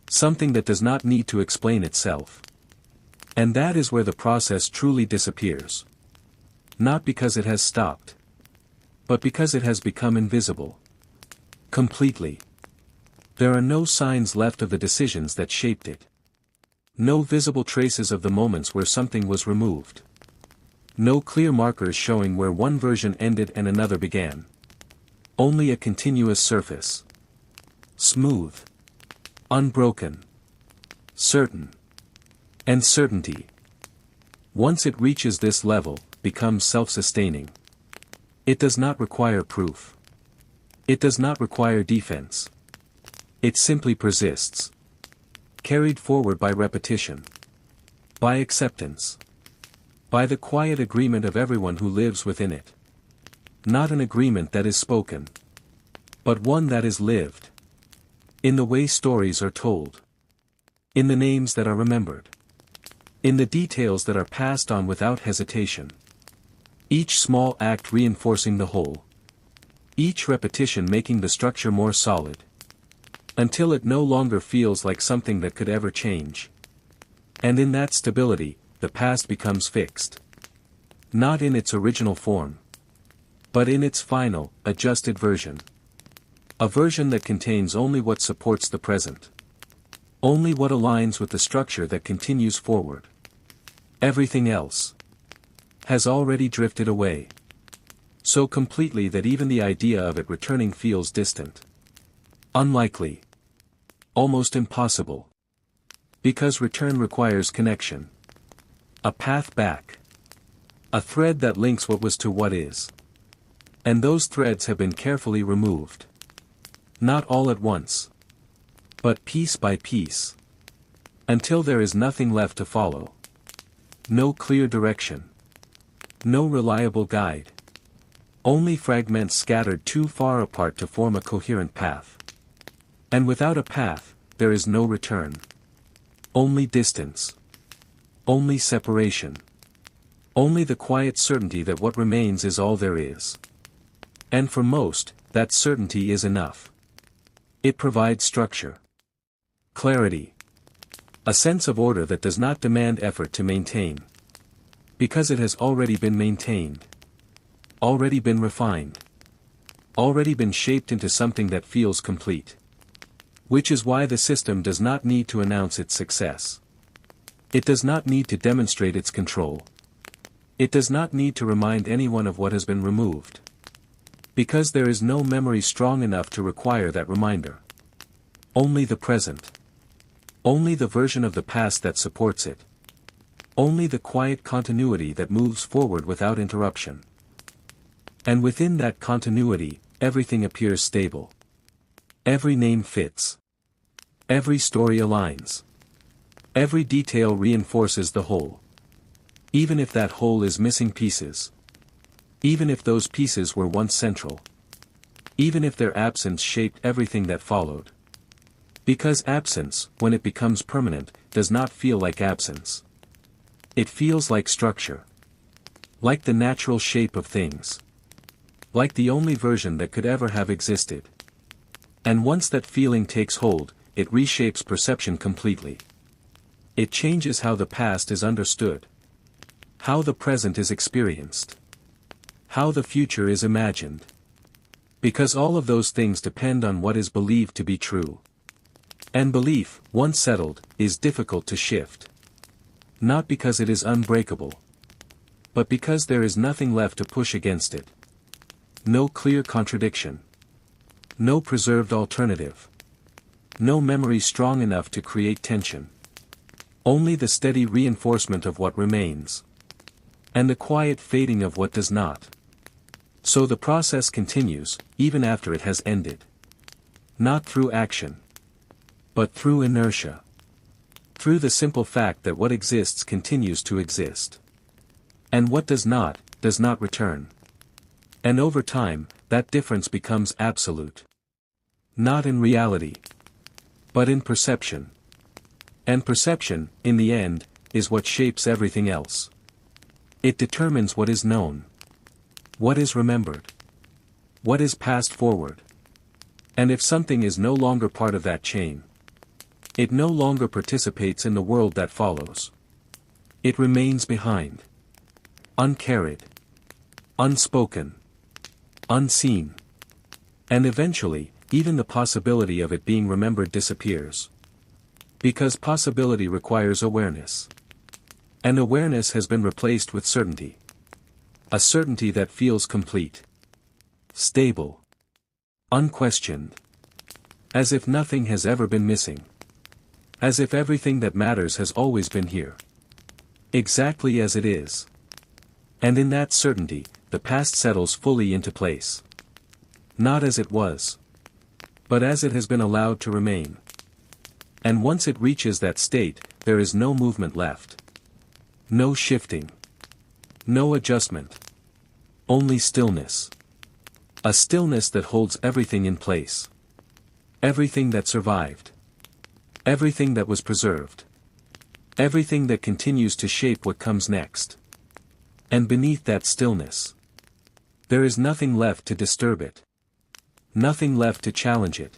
Something that does not need to explain itself. And that is where the process truly disappears. Not because it has stopped. But because it has become invisible. Completely. There are no signs left of the decisions that shaped it. No visible traces of the moments where something was removed. No clear markers showing where one version ended and another began. Only a continuous surface. Smooth. Unbroken. Certain. And certainty. Once it reaches this level, becomes self-sustaining. It does not require proof. It does not require defense. It simply persists. Carried forward by repetition. By acceptance. By the quiet agreement of everyone who lives within it. Not an agreement that is spoken. But one that is lived. In the way stories are told. In the names that are remembered. In the details that are passed on without hesitation. Each small act reinforcing the whole. Each repetition making the structure more solid. Until it no longer feels like something that could ever change. And in that stability, the past becomes fixed. Not in its original form. But in its final, adjusted version. A version that contains only what supports the present. Only what aligns with the structure that continues forward. Everything else has already drifted away. So completely that even the idea of it returning feels distant. Unlikely. Almost impossible. Because return requires connection. A path back. A thread that links what was to what is. And those threads have been carefully removed. Not all at once. But piece by piece. Until there is nothing left to follow. No clear direction. No reliable guide. Only fragments scattered too far apart to form a coherent path. And without a path, there is no return. Only distance. Only separation. Only the quiet certainty that what remains is all there is. And for most, that certainty is enough. It provides structure. Clarity. A sense of order that does not demand effort to maintain. Because it has already been maintained. Already been refined. Already been shaped into something that feels complete. Which is why the system does not need to announce its success. It does not need to demonstrate its control. It does not need to remind anyone of what has been removed. Because there is no memory strong enough to require that reminder. Only the present. Only the version of the past that supports it. Only the quiet continuity that moves forward without interruption. And within that continuity, everything appears stable. Every name fits. Every story aligns. Every detail reinforces the whole. Even if that whole is missing pieces. Even if those pieces were once central. Even if their absence shaped everything that followed. Because absence, when it becomes permanent, does not feel like absence. It feels like structure. Like the natural shape of things. Like the only version that could ever have existed. And once that feeling takes hold, it reshapes perception completely. It changes how the past is understood. How the present is experienced. How the future is imagined. Because all of those things depend on what is believed to be true. And belief, once settled, is difficult to shift. Not because it is unbreakable. But because there is nothing left to push against it. No clear contradiction. No preserved alternative. No memory strong enough to create tension. Only the steady reinforcement of what remains. And the quiet fading of what does not. So the process continues, even after it has ended. Not through action. But through inertia. Through the simple fact that what exists continues to exist. And what does not return. And over time, that difference becomes absolute. Not in reality. But in perception. And perception, in the end, is what shapes everything else. It determines what is known. What is remembered. What is passed forward. And if something is no longer part of that chain, it no longer participates in the world that follows. It remains behind. Uncarried. Unspoken. Unseen. And eventually, even the possibility of it being remembered disappears. Because possibility requires awareness. And awareness has been replaced with certainty. A certainty that feels complete. Stable. Unquestioned. As if nothing has ever been missing. As if everything that matters has always been here. Exactly as it is. And in that certainty, the past settles fully into place. Not as it was. But as it has been allowed to remain. And once it reaches that state, there is no movement left. No shifting. No adjustment. Only stillness. A stillness that holds everything in place. Everything that survived. Everything that was preserved. Everything that continues to shape what comes next. And beneath that stillness, there is nothing left to disturb it. Nothing left to challenge it.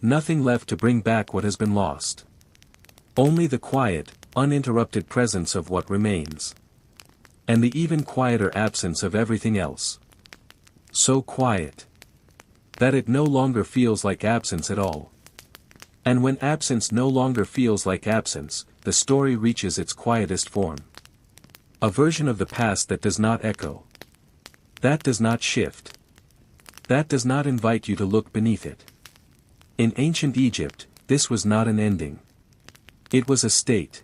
Nothing left to bring back what has been lost. Only the quiet, uninterrupted presence of what remains. And the even quieter absence of everything else. So quiet that it no longer feels like absence at all. And when absence no longer feels like absence, the story reaches its quietest form. A version of the past that does not echo. That does not shift. That does not invite you to look beneath it. In ancient Egypt, this was not an ending. It was a state.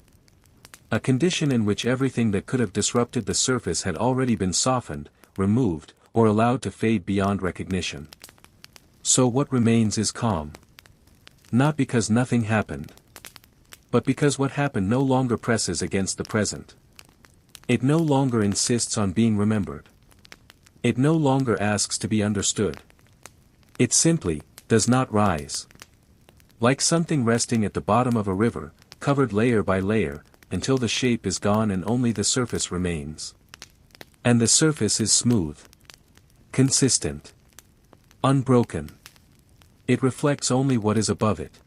A condition in which everything that could have disrupted the surface had already been softened, removed, or allowed to fade beyond recognition. So what remains is calm. Not because nothing happened. But because what happened no longer presses against the present. It no longer insists on being remembered. It no longer asks to be understood. It simply does not rise. Like something resting at the bottom of a river, covered layer by layer, until the shape is gone and only the surface remains. And the surface is smooth. Consistent. Unbroken. It reflects only what is above it.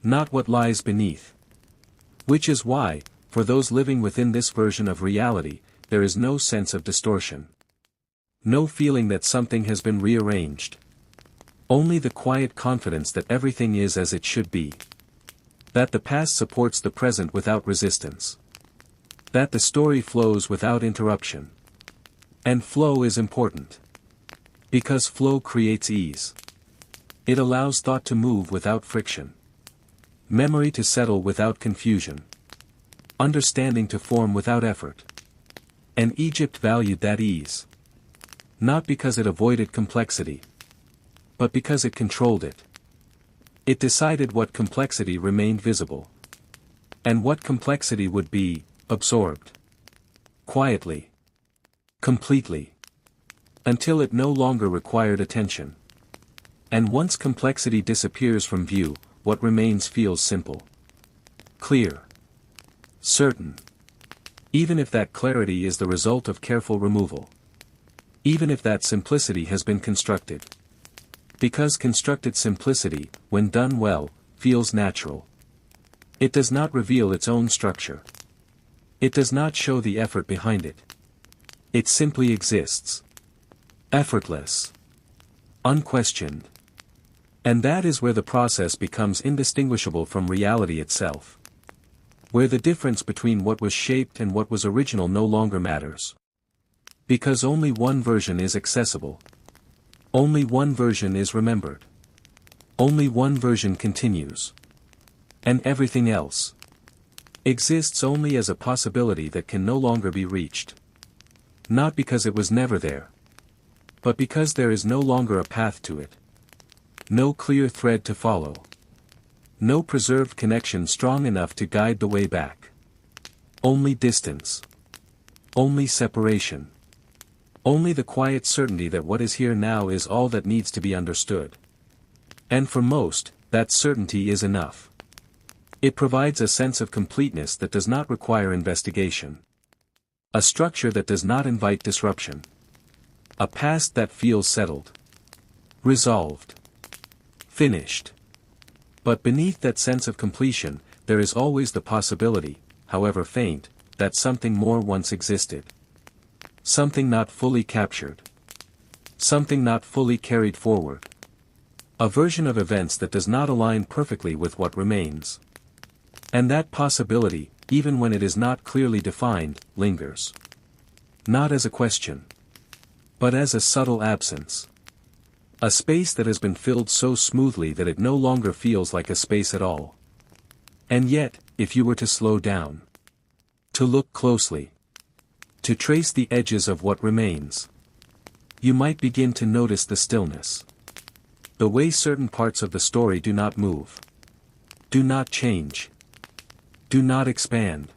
Not what lies beneath. Which is why, for those living within this version of reality, there is no sense of distortion. No feeling that something has been rearranged. Only the quiet confidence that everything is as it should be. That the past supports the present without resistance. That the story flows without interruption. And flow is important. Because flow creates ease. It allows thought to move without friction. Memory to settle without confusion. Understanding to form without effort. And Egypt valued that ease. Not because it avoided complexity. But because it controlled it. It decided what complexity remained visible. And what complexity would be absorbed. Quietly. Completely. Until it no longer required attention. And once complexity disappears from view, what remains feels simple. Clear. Certain. Even if that clarity is the result of careful removal. Even if that simplicity has been constructed. Because constructed simplicity, when done well, feels natural. It does not reveal its own structure. It does not show the effort behind it. It simply exists. Effortless. Unquestioned. And that is where the process becomes indistinguishable from reality itself. Where the difference between what was shaped and what was original no longer matters. Because only one version is accessible. Only one version is remembered. Only one version continues. And everything else exists only as a possibility that can no longer be reached. Not because it was never there. But because there is no longer a path to it. No clear thread to follow. No preserved connection strong enough to guide the way back. Only distance. Only separation. Only the quiet certainty that what is here now is all that needs to be understood. And for most, that certainty is enough. It provides a sense of completeness that does not require investigation. A structure that does not invite disruption. A past that feels settled. Resolved. Finished. But beneath that sense of completion, there is always the possibility, however faint, that something more once existed. Something not fully captured. Something not fully carried forward. A version of events that does not align perfectly with what remains. And that possibility, even when it is not clearly defined, lingers. Not as a question. But as a subtle absence. A space that has been filled so smoothly that it no longer feels like a space at all. And yet, if you were to slow down. To look closely. To trace the edges of what remains. You might begin to notice the stillness. The way certain parts of the story do not move. Do not change. Do not expand.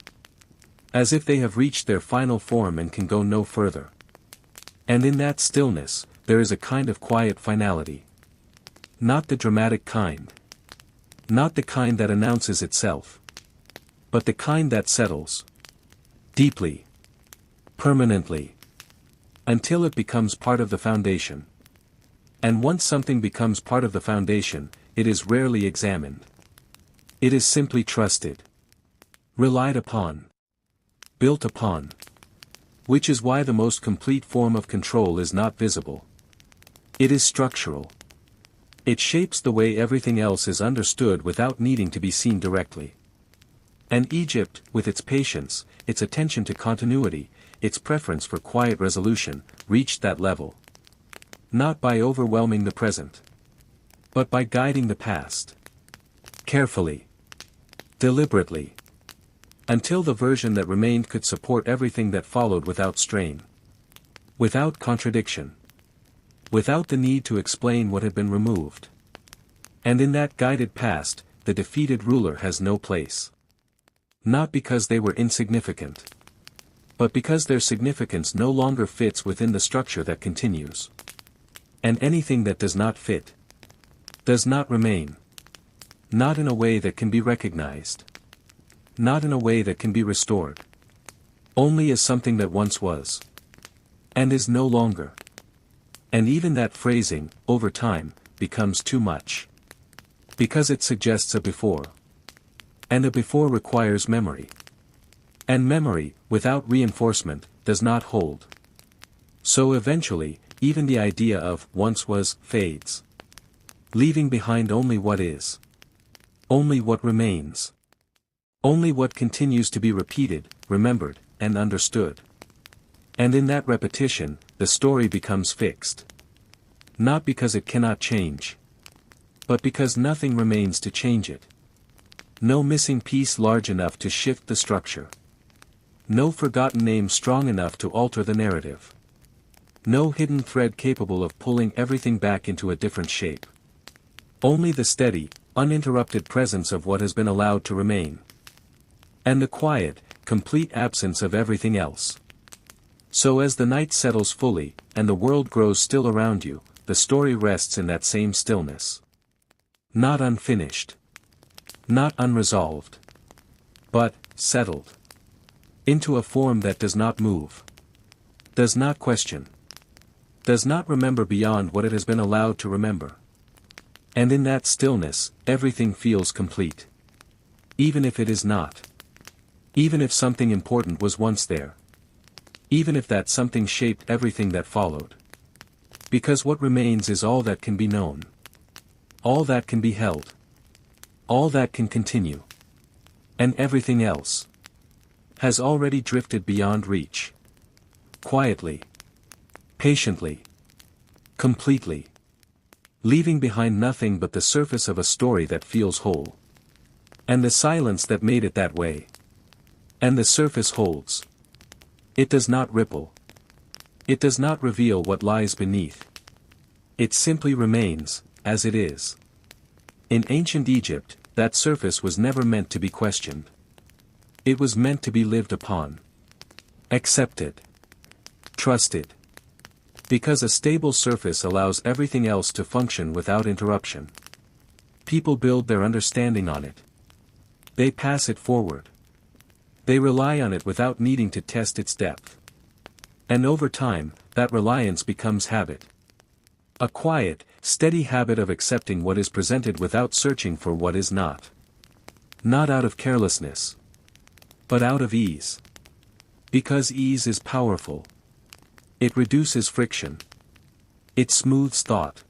As if they have reached their final form and can go no further. And in that stillness, there is a kind of quiet finality. Not the dramatic kind. Not the kind that announces itself. But the kind that settles. Deeply. Permanently. Until it becomes part of the foundation. And once something becomes part of the foundation, it is rarely examined. It is simply trusted. Relied upon. Built upon. Which is why the most complete form of control is not visible. It is structural. It shapes the way everything else is understood without needing to be seen directly. And Egypt, with its patience, its attention to continuity, its preference for quiet resolution, reached that level. Not by overwhelming the present. But by guiding the past. Carefully. Deliberately. Until the version that remained could support everything that followed without strain. Without contradiction. Without the need to explain what had been removed. And in that guided past, the defeated ruler has no place. Not because they were insignificant. But because their significance no longer fits within the structure that continues. And anything that does not fit. Does not remain. Not in a way that can be recognized. Not in a way that can be restored. Only as something that once was. And is no longer. And even that phrasing, over time, becomes too much. Because it suggests a before. And a before requires memory. And memory, without reinforcement, does not hold. So eventually, even the idea of once was fades. Leaving behind only what is. Only what remains. Only what continues to be repeated, remembered, and understood. And in that repetition, the story becomes fixed. Not because it cannot change. But because nothing remains to change it. No missing piece large enough to shift the structure. No forgotten name strong enough to alter the narrative. No hidden thread capable of pulling everything back into a different shape. Only the steady, uninterrupted presence of what has been allowed to remain. And the quiet, complete absence of everything else. So as the night settles fully, and the world grows still around you, the story rests in that same stillness. Not unfinished. Not unresolved. But, settled. Into a form that does not move. Does not question. Does not remember beyond what it has been allowed to remember. And in that stillness, everything feels complete. Even if it is not. Even if something important was once there. Even if that something shaped everything that followed. Because what remains is all that can be known. All that can be held. All that can continue. And everything else has already drifted beyond reach. Quietly. Patiently. Completely. Leaving behind nothing but the surface of a story that feels whole. And the silence that made it that way. And the surface holds. It does not ripple. It does not reveal what lies beneath. It simply remains, as it is. In ancient Egypt, that surface was never meant to be questioned. It was meant to be lived upon. Accepted. Trusted. Because a stable surface allows everything else to function without interruption. People build their understanding on it. They pass it forward. They rely on it without needing to test its depth. And over time, that reliance becomes habit. A quiet, steady habit of accepting what is presented without searching for what is not. Not out of carelessness. But out of ease. Because ease is powerful. It reduces friction. It smooths thought.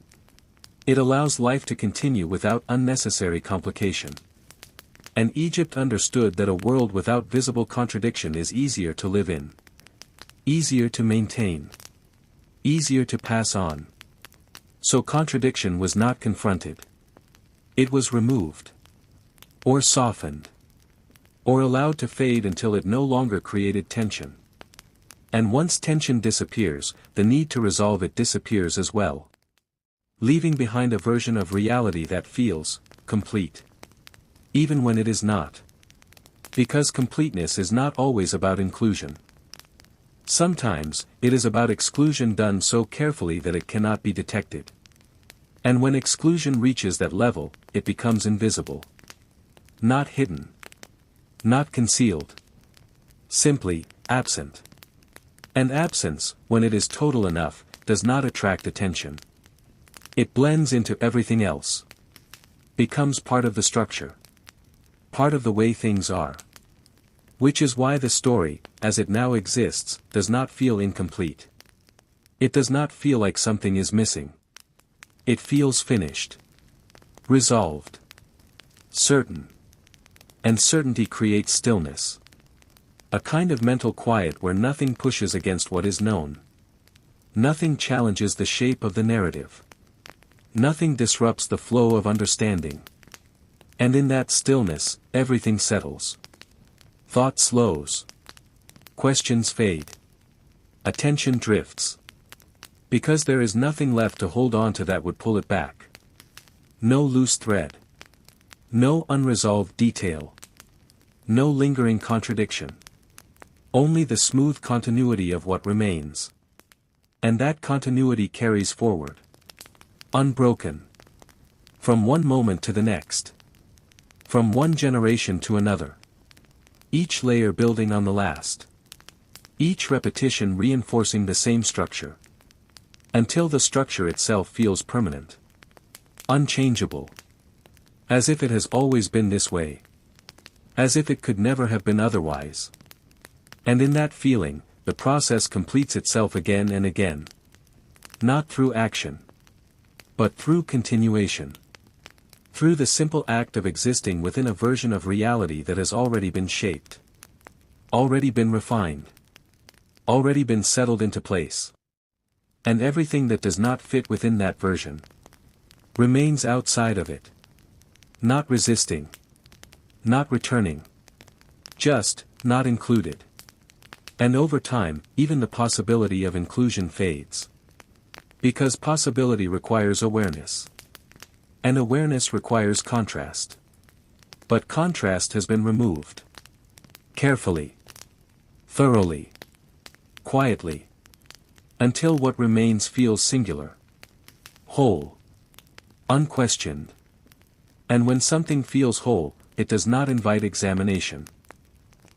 It allows life to continue without unnecessary complication. And Egypt understood that a world without visible contradiction is easier to live in. Easier to maintain. Easier to pass on. So contradiction was not confronted. It was removed. Or softened. Or allowed to fade until it no longer created tension. And once tension disappears, the need to resolve it disappears as well. Leaving behind a version of reality that feels complete. Even when it is not. Because completeness is not always about inclusion. Sometimes, it is about exclusion done so carefully that it cannot be detected. And when exclusion reaches that level, it becomes invisible. Not hidden. Not concealed. Simply, absent. And absence, when it is total enough, does not attract attention. It blends into everything else. Becomes part of the structure. Part of the way things are. Which is why the story, as it now exists, does not feel incomplete. It does not feel like something is missing. It feels finished. Resolved. Certain. And certainty creates stillness. A kind of mental quiet where nothing pushes against what is known. Nothing challenges the shape of the narrative. Nothing disrupts the flow of understanding. And in that stillness, everything settles. Thought slows. Questions fade. Attention drifts. Because there is nothing left to hold on to that would pull it back. No loose thread. No unresolved detail. No lingering contradiction. Only the smooth continuity of what remains. And that continuity carries forward. Unbroken. From one moment to the next. From one generation to another. Each layer building on the last. Each repetition reinforcing the same structure. Until the structure itself feels permanent. Unchangeable. As if it has always been this way. As if it could never have been otherwise. And in that feeling, the process completes itself again and again. Not through action. But through continuation. Through the simple act of existing within a version of reality that has already been shaped. Already been refined. Already been settled into place. And everything that does not fit within that version remains outside of it. Not resisting. Not returning. Just, not included. And over time, even the possibility of inclusion fades. Because possibility requires awareness. And awareness requires contrast. But contrast has been removed. Carefully. Thoroughly. Quietly. Until what remains feels singular. Whole. Unquestioned. And when something feels whole, it does not invite examination.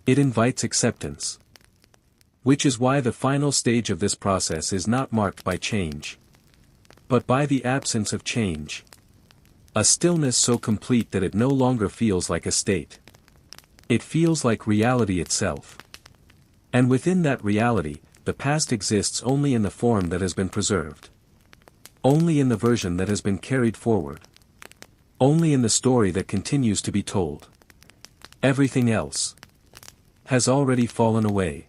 It invites acceptance. Which is why the final stage of this process is not marked by change, but by the absence of change. A stillness so complete that it no longer feels like a state. It feels like reality itself. And within that reality, the past exists only in the form that has been preserved. Only in the version that has been carried forward. Only in the story that continues to be told. Everything else has already fallen away.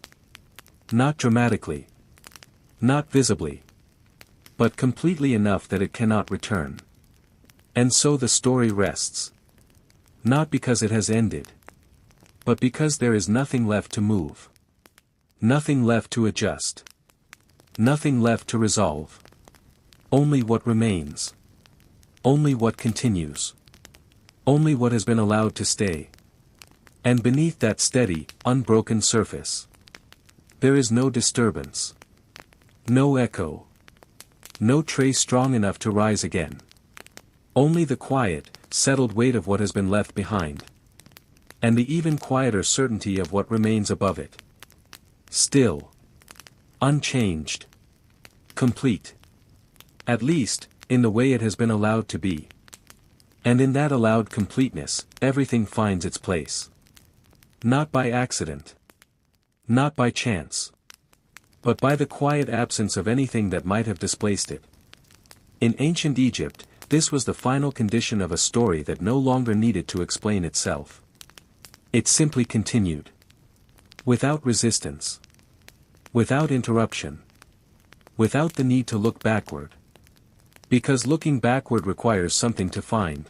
Not dramatically. Not visibly. But completely enough that it cannot return. And so the story rests. Not because it has ended. But because there is nothing left to move. Nothing left to adjust. Nothing left to resolve. Only what remains. Only what continues. Only what has been allowed to stay. And beneath that steady, unbroken surface, there is no disturbance. No echo. No trace strong enough to rise again. Only the quiet, settled weight of what has been left behind. And the even quieter certainty of what remains above it. Still. Unchanged. Complete. At least, in the way it has been allowed to be. And in that allowed completeness, everything finds its place. Not by accident. Not by chance. But by the quiet absence of anything that might have displaced it. In ancient Egypt, this was the final condition of a story that no longer needed to explain itself. It simply continued. Without resistance. Without interruption. Without the need to look backward. Because looking backward requires something to find.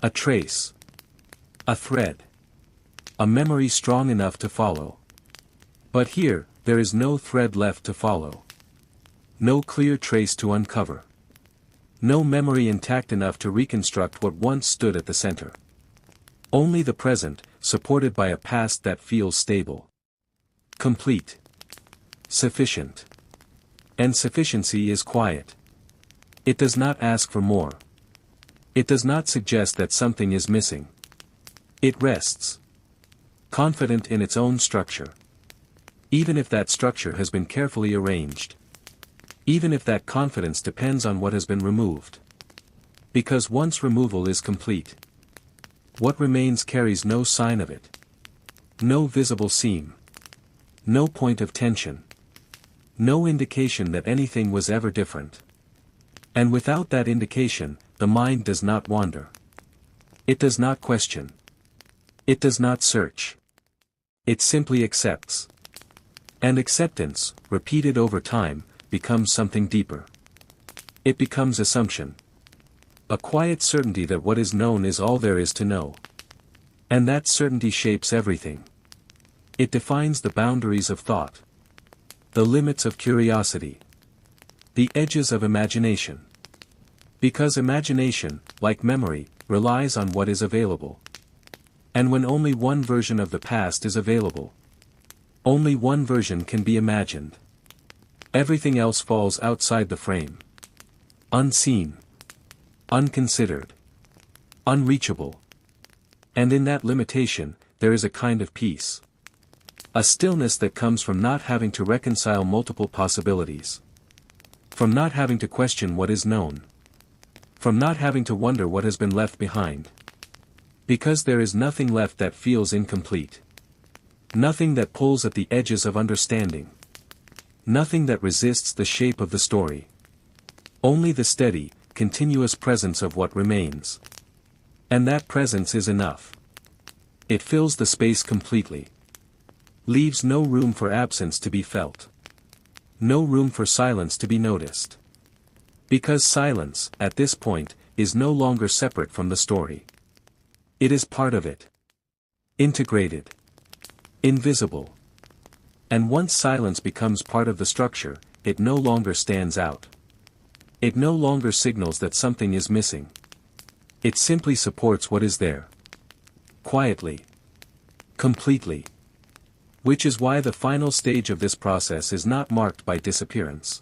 A trace. A thread. A memory strong enough to follow. But here, there is no thread left to follow. No clear trace to uncover. No memory intact enough to reconstruct what once stood at the center. Only the present, supported by a past that feels stable. Complete. Sufficient. And sufficiency is quiet. It does not ask for more. It does not suggest that something is missing. It rests. Confident in its own structure. Even if that structure has been carefully arranged. Even if that confidence depends on what has been removed. Because once removal is complete, what remains carries no sign of it. No visible seam. No point of tension. No indication that anything was ever different. And without that indication, the mind does not wander. It does not question. It does not search. It simply accepts. And acceptance, repeated over time, becomes something deeper. It becomes assumption. A quiet certainty that what is known is all there is to know. And that certainty shapes everything. It defines the boundaries of thought. The limits of curiosity. The edges of imagination. Because imagination, like memory, relies on what is available. And when only one version of the past is available, only one version can be imagined. Everything else falls outside the frame. Unseen. Unconsidered. Unreachable. And in that limitation, there is a kind of peace. A stillness that comes from not having to reconcile multiple possibilities. From not having to question what is known. From not having to wonder what has been left behind. Because there is nothing left that feels incomplete. Nothing that pulls at the edges of understanding. Nothing that resists the shape of the story. Only the steady, continuous presence of what remains. And that presence is enough. It fills the space completely. Leaves no room for absence to be felt. No room for silence to be noticed. Because silence, at this point, is no longer separate from the story. It is part of it. Integrated. Invisible. And once silence becomes part of the structure, it no longer stands out. It no longer signals that something is missing. It simply supports what is there. Quietly. Completely. Which is why the final stage of this process is not marked by disappearance,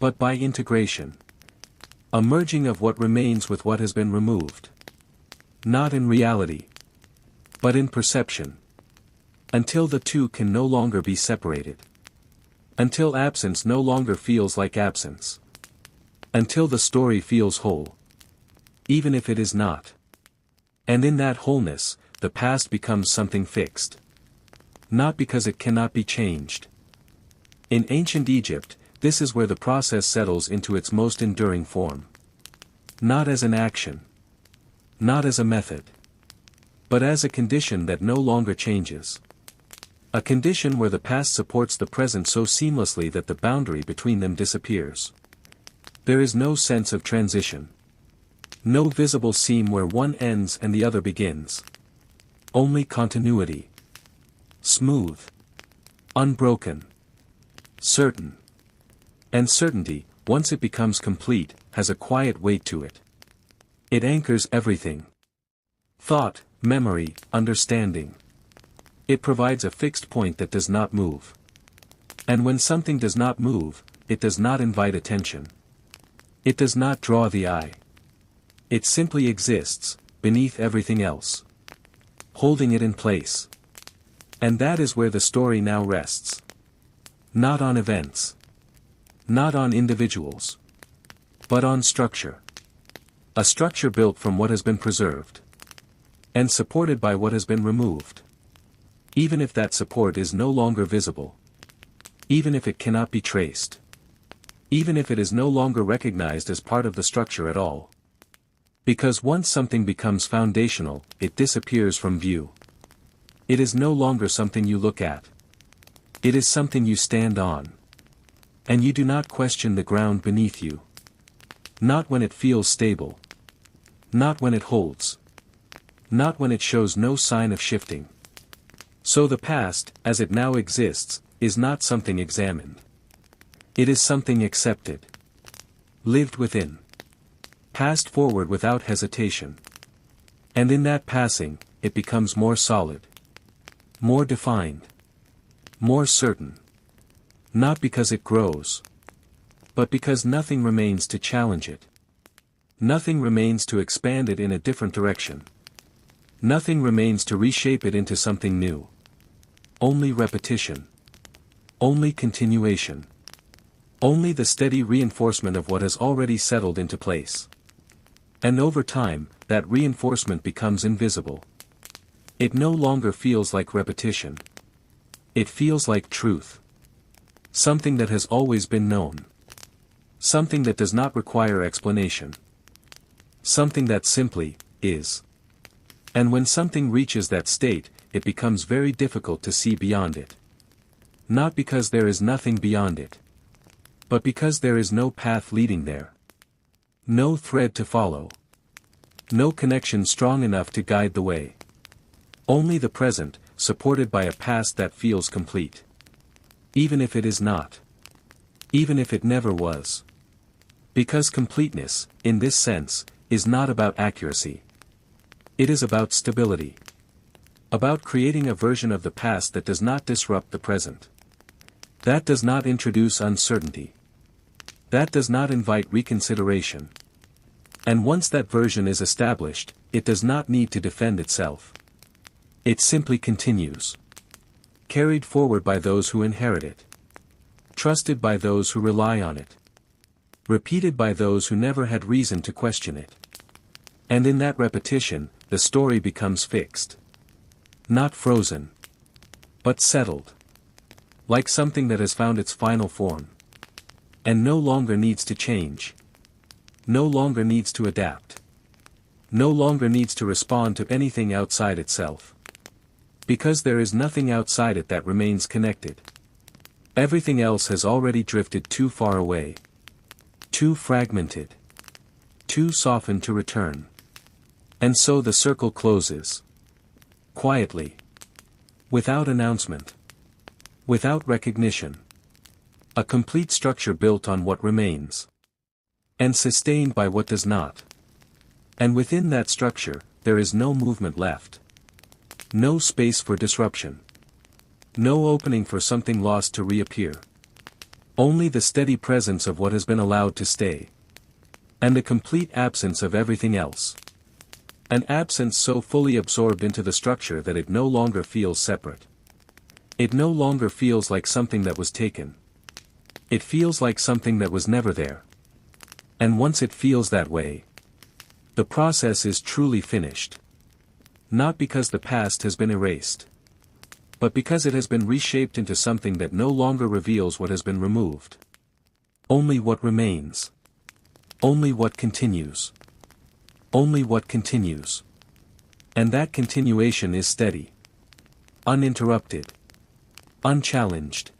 but by integration. A merging of what remains with what has been removed. Not in reality, but in perception. Until the two can no longer be separated. Until absence no longer feels like absence. Until the story feels whole. Even if it is not. And in that wholeness, the past becomes something fixed. Not because it cannot be changed. In ancient Egypt, this is where the process settles into its most enduring form. Not as an action. Not as a method. But as a condition that no longer changes. A condition where the past supports the present so seamlessly that the boundary between them disappears. There is no sense of transition. No visible seam where one ends and the other begins. Only continuity. Smooth. Unbroken. Certain. And certainty, once it becomes complete, has a quiet weight to it. It anchors everything. Thought, memory, understanding. It provides a fixed point that does not move. And when something does not move, it does not invite attention. It does not draw the eye. It simply exists, beneath everything else. Holding it in place. And that is where the story now rests. Not on events. Not on individuals. But on structure. A structure built from what has been preserved. And supported by what has been removed. Even if that support is no longer visible. Even if it cannot be traced. Even if it is no longer recognized as part of the structure at all. Because once something becomes foundational, it disappears from view. It is no longer something you look at. It is something you stand on. And you do not question the ground beneath you. Not when it feels stable. Not when it holds. Not when it shows no sign of shifting. So the past, as it now exists, is not something examined. It is something accepted. Lived within. Passed forward without hesitation. And in that passing, it becomes more solid. More defined. More certain. Not because it grows. But because nothing remains to challenge it. Nothing remains to expand it in a different direction. Nothing remains to reshape it into something new. Only repetition. Only continuation. Only the steady reinforcement of what has already settled into place. And over time, that reinforcement becomes invisible. It no longer feels like repetition. It feels like truth. Something that has always been known. Something that does not require explanation. Something that simply is. And when something reaches that state, it becomes very difficult to see beyond it. Not because there is nothing beyond it. But because there is no path leading there. No thread to follow. No connection strong enough to guide the way. Only the present, supported by a past that feels complete. Even if it is not. Even if it never was. Because completeness, in this sense, is not about accuracy. It is about stability. About creating a version of the past that does not disrupt the present. That does not introduce uncertainty. That does not invite reconsideration. And once that version is established, it does not need to defend itself. It simply continues. Carried forward by those who inherit it. Trusted by those who rely on it. Repeated by those who never had reason to question it. And in that repetition, the story becomes fixed. Not frozen. But settled. Like something that has found its final form. And no longer needs to change. No longer needs to adapt. No longer needs to respond to anything outside itself. Because there is nothing outside it that remains connected. Everything else has already drifted too far away. Too fragmented. Too softened to return. And so the circle closes. Quietly. Without announcement. Without recognition. A complete structure built on what remains. And sustained by what does not. And within that structure, there is no movement left. No space for disruption. No opening for something lost to reappear. Only the steady presence of what has been allowed to stay. And a complete absence of everything else. An absence so fully absorbed into the structure that it no longer feels separate. It no longer feels like something that was taken. It feels like something that was never there. And once it feels that way, the process is truly finished. Not because the past has been erased, but because it has been reshaped into something that no longer reveals what has been removed. Only what remains. Only what continues. Only what continues. And that continuation is steady. Uninterrupted. Unchallenged.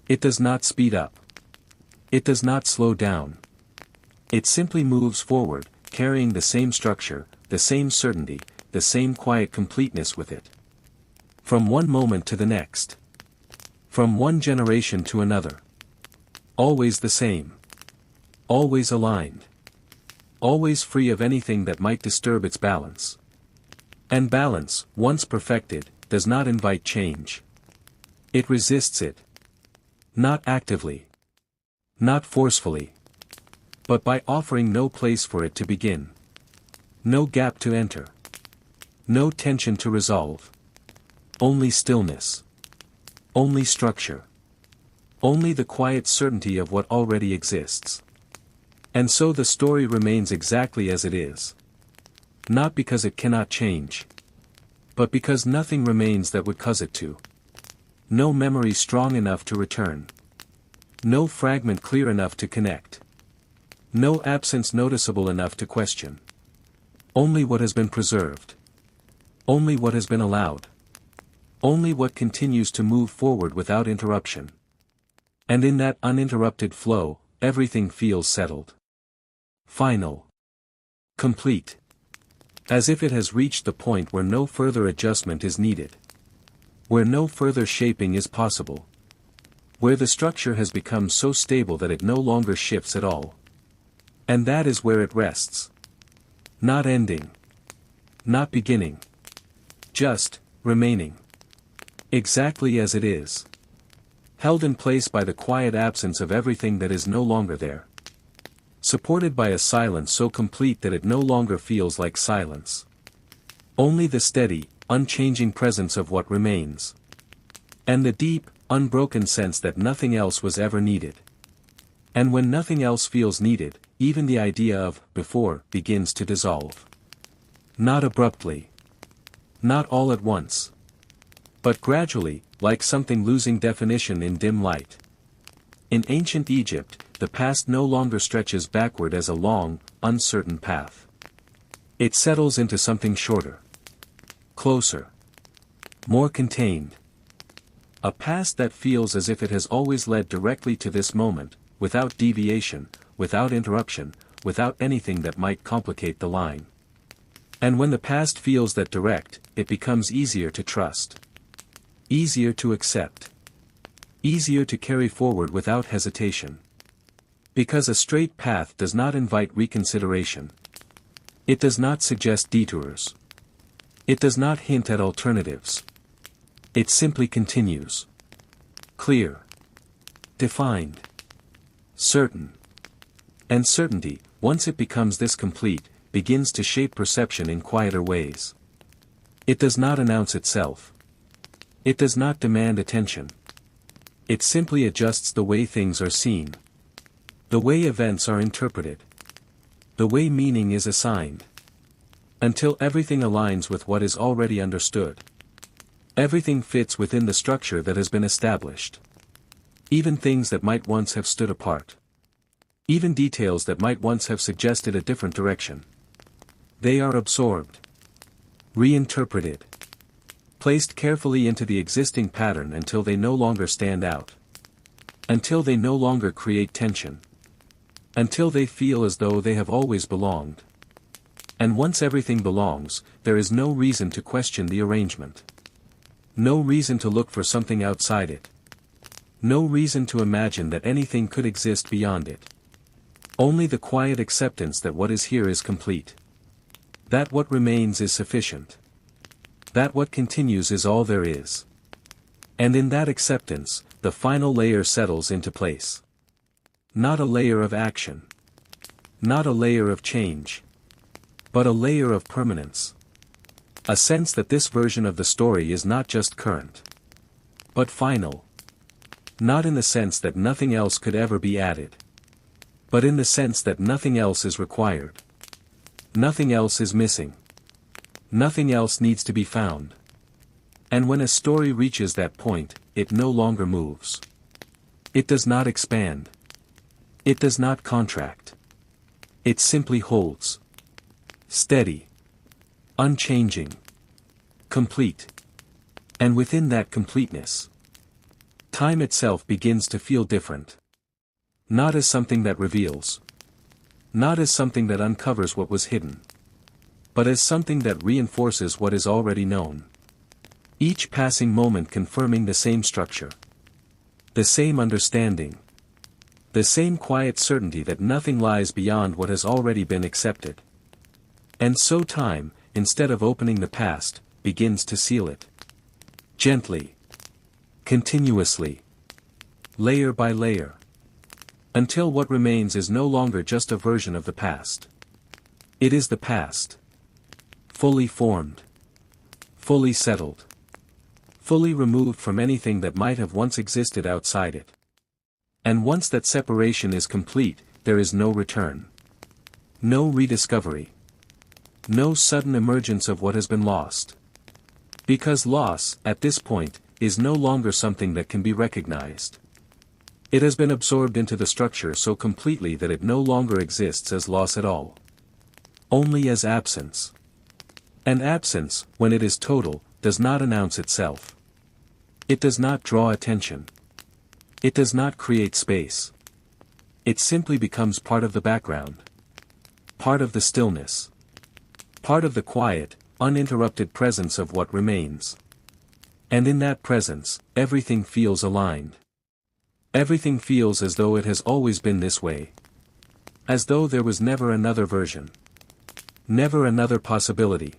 It does not speed up. It does not slow down. It simply moves forward, carrying the same structure, the same certainty, the same quiet completeness with it. From one moment to the next. From one generation to another. Always the same. Always aligned. Always free of anything that might disturb its balance. And balance, once perfected, does not invite change. It resists it. Not actively. Not forcefully. But by offering no place for it to begin. No gap to enter. No tension to resolve. Only stillness. Only structure. Only the quiet certainty of what already exists. And so the story remains exactly as it is. Not because it cannot change. But because nothing remains that would cause it to. No memory strong enough to return. No fragment clear enough to connect. No absence noticeable enough to question. Only what has been preserved. Only what has been allowed. Only what continues to move forward without interruption. And in that uninterrupted flow, everything feels settled. Final. Complete. As if it has reached the point where no further adjustment is needed. Where no further shaping is possible. Where the structure has become so stable that it no longer shifts at all. And that is where it rests. Not ending. Not beginning. Just, remaining. Exactly as it is. Held in place by the quiet absence of everything that is no longer there. Supported by a silence so complete that it no longer feels like silence. Only the steady, unchanging presence of what remains. And the deep, unbroken sense that nothing else was ever needed. And when nothing else feels needed, even the idea of before begins to dissolve. Not abruptly. Not all at once. But gradually, like something losing definition in dim light. In ancient Egypt, the past no longer stretches backward as a long, uncertain path. It settles into something shorter. Closer. More contained. A past that feels as if it has always led directly to this moment, without deviation, without interruption, without anything that might complicate the line. And when the past feels that direct, it becomes easier to trust. Easier to accept. Easier to carry forward without hesitation. Because a straight path does not invite reconsideration. It does not suggest detours. It does not hint at alternatives. It simply continues. Clear. Defined. Certain. And certainty, once it becomes this complete, begins to shape perception in quieter ways. It does not announce itself. It does not demand attention. It simply adjusts the way things are seen. The way events are interpreted. The way meaning is assigned. Until everything aligns with what is already understood. Everything fits within the structure that has been established. Even things that might once have stood apart. Even details that might once have suggested a different direction. They are absorbed. Reinterpreted. Placed carefully into the existing pattern until they no longer stand out. Until they no longer create tension. Until they feel as though they have always belonged. And once everything belongs, there is no reason to question the arrangement. No reason to look for something outside it. No reason to imagine that anything could exist beyond it. Only the quiet acceptance that what is here is complete. That what remains is sufficient. That what continues is all there is. And in that acceptance, the final layer settles into place. Not a layer of action. Not a layer of change. But a layer of permanence. A sense that this version of the story is not just current, but final. Not in the sense that nothing else could ever be added, but in the sense that nothing else is required. Nothing else is missing. Nothing else needs to be found. And when a story reaches that point, it no longer moves. It does not expand. It does not contract. It simply holds. Steady. Unchanging. Complete. And within that completeness, time itself begins to feel different. Not as something that reveals. Not as something that uncovers what was hidden. But as something that reinforces what is already known. Each passing moment confirming the same structure. The same understanding. The same quiet certainty that nothing lies beyond what has already been accepted. And so time, instead of opening the past, begins to seal it. Gently. Continuously. Layer by layer. Until what remains is no longer just a version of the past. It is the past. Fully formed. Fully settled. Fully removed from anything that might have once existed outside it. And once that separation is complete, there is no return. No rediscovery. No sudden emergence of what has been lost. Because loss, at this point, is no longer something that can be recognized. It has been absorbed into the structure so completely that it no longer exists as loss at all. Only as absence. And absence, when it is total, does not announce itself. It does not draw attention. It does not create space. It simply becomes part of the background. Part of the stillness. Part of the quiet, uninterrupted presence of what remains. And in that presence, everything feels aligned. Everything feels as though it has always been this way. As though there was never another version. Never another possibility.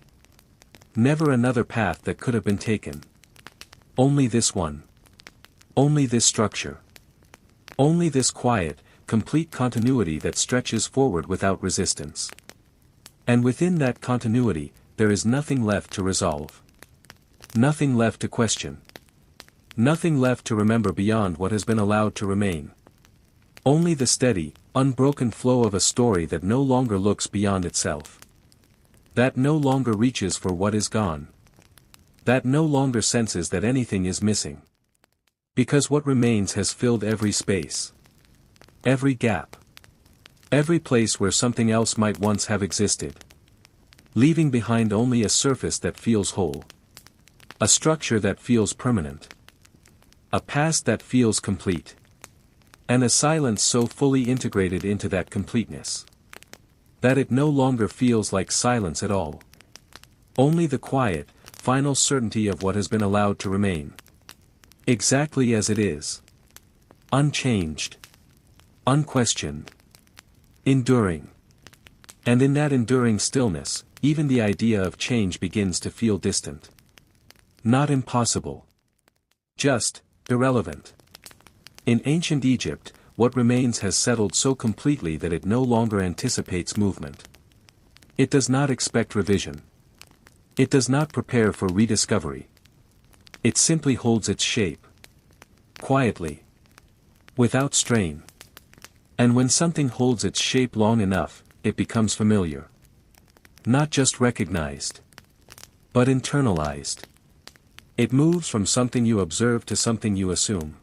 Never another path that could have been taken. Only this one. Only this structure. Only this quiet, complete continuity that stretches forward without resistance. And within that continuity, there is nothing left to resolve. Nothing left to question. Nothing left to remember beyond what has been allowed to remain. Only the steady, unbroken flow of a story that no longer looks beyond itself. That no longer reaches for what is gone. That no longer senses that anything is missing. Because what remains has filled every space. Every gap. Every place where something else might once have existed. Leaving behind only a surface that feels whole. A structure that feels permanent. A past that feels complete. And a silence so fully integrated into that completeness. That it no longer feels like silence at all. Only the quiet, final certainty of what has been allowed to remain. Exactly as it is. Unchanged. Unquestioned. Enduring. And in that enduring stillness, even the idea of change begins to feel distant. Not impossible. Just, irrelevant. In ancient Egypt, what remains has settled so completely that it no longer anticipates movement. It does not expect revision. It does not prepare for rediscovery. It simply holds its shape. Quietly. Without strain. And when something holds its shape long enough, it becomes familiar. Not just recognized. But internalized. It moves from something you observe to something you assume.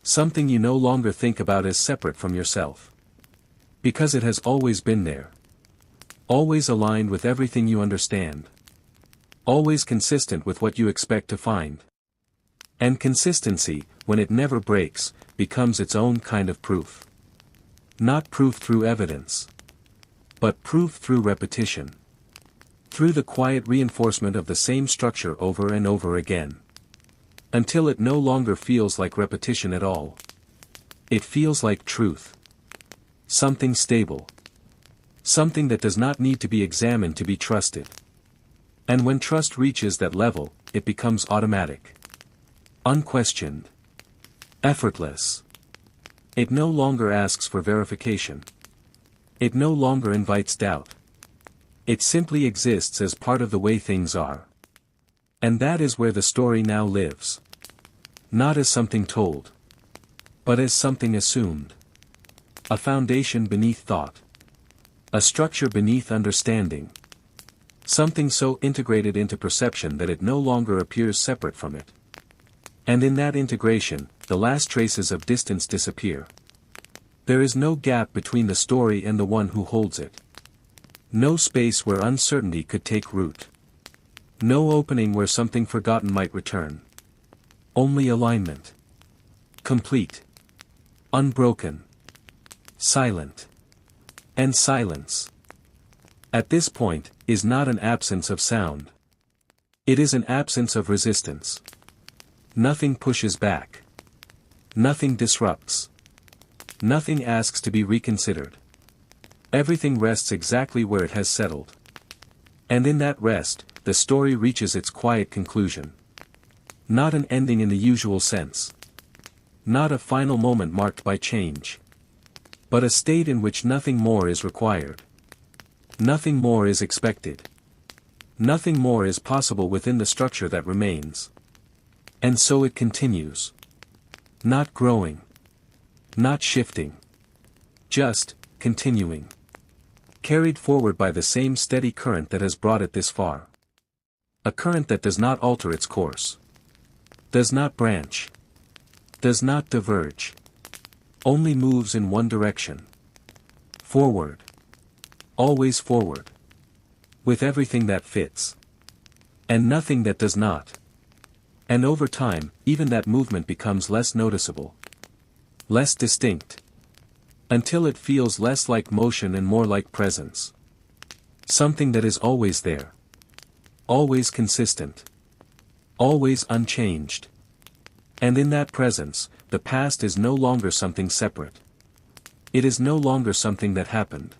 Something you no longer think about as separate from yourself. Because it has always been there. Always aligned with everything you understand. Always consistent with what you expect to find. And consistency, when it never breaks, becomes its own kind of proof. Not proof through evidence. But proof through repetition. Through the quiet reinforcement of the same structure over and over again. Until it no longer feels like repetition at all. It feels like truth. Something stable. Something that does not need to be examined to be trusted. And when trust reaches that level, it becomes automatic. Unquestioned. Effortless. It no longer asks for verification. It no longer invites doubt. It simply exists as part of the way things are. And that is where the story now lives. Not as something told, but as something assumed. A foundation beneath thought. A structure beneath understanding. Something so integrated into perception that it no longer appears separate from it. And in that integration, the last traces of distance disappear. There is no gap between the story and the one who holds it. No space where uncertainty could take root. No opening where something forgotten might return. Only alignment. Complete. Unbroken. Silent. And silence. At this point, is not an absence of sound. It is an absence of resistance. Nothing pushes back. Nothing disrupts. Nothing asks to be reconsidered. Everything rests exactly where it has settled. And in that rest, the story reaches its quiet conclusion. Not an ending in the usual sense. Not a final moment marked by change. But a state in which nothing more is required. Nothing more is expected. Nothing more is possible within the structure that remains. And so it continues. Not growing. Not shifting. Just, continuing. Carried forward by the same steady current that has brought it this far. A current that does not alter its course. Does not branch. Does not diverge. Only moves in one direction. Forward. Always forward. With everything that fits. And nothing that does not. And over time, even that movement becomes less noticeable. Less distinct. Until it feels less like motion and more like presence. Something that is always there. Always consistent. Always unchanged. And in that presence, the past is no longer something separate. It is no longer something that happened.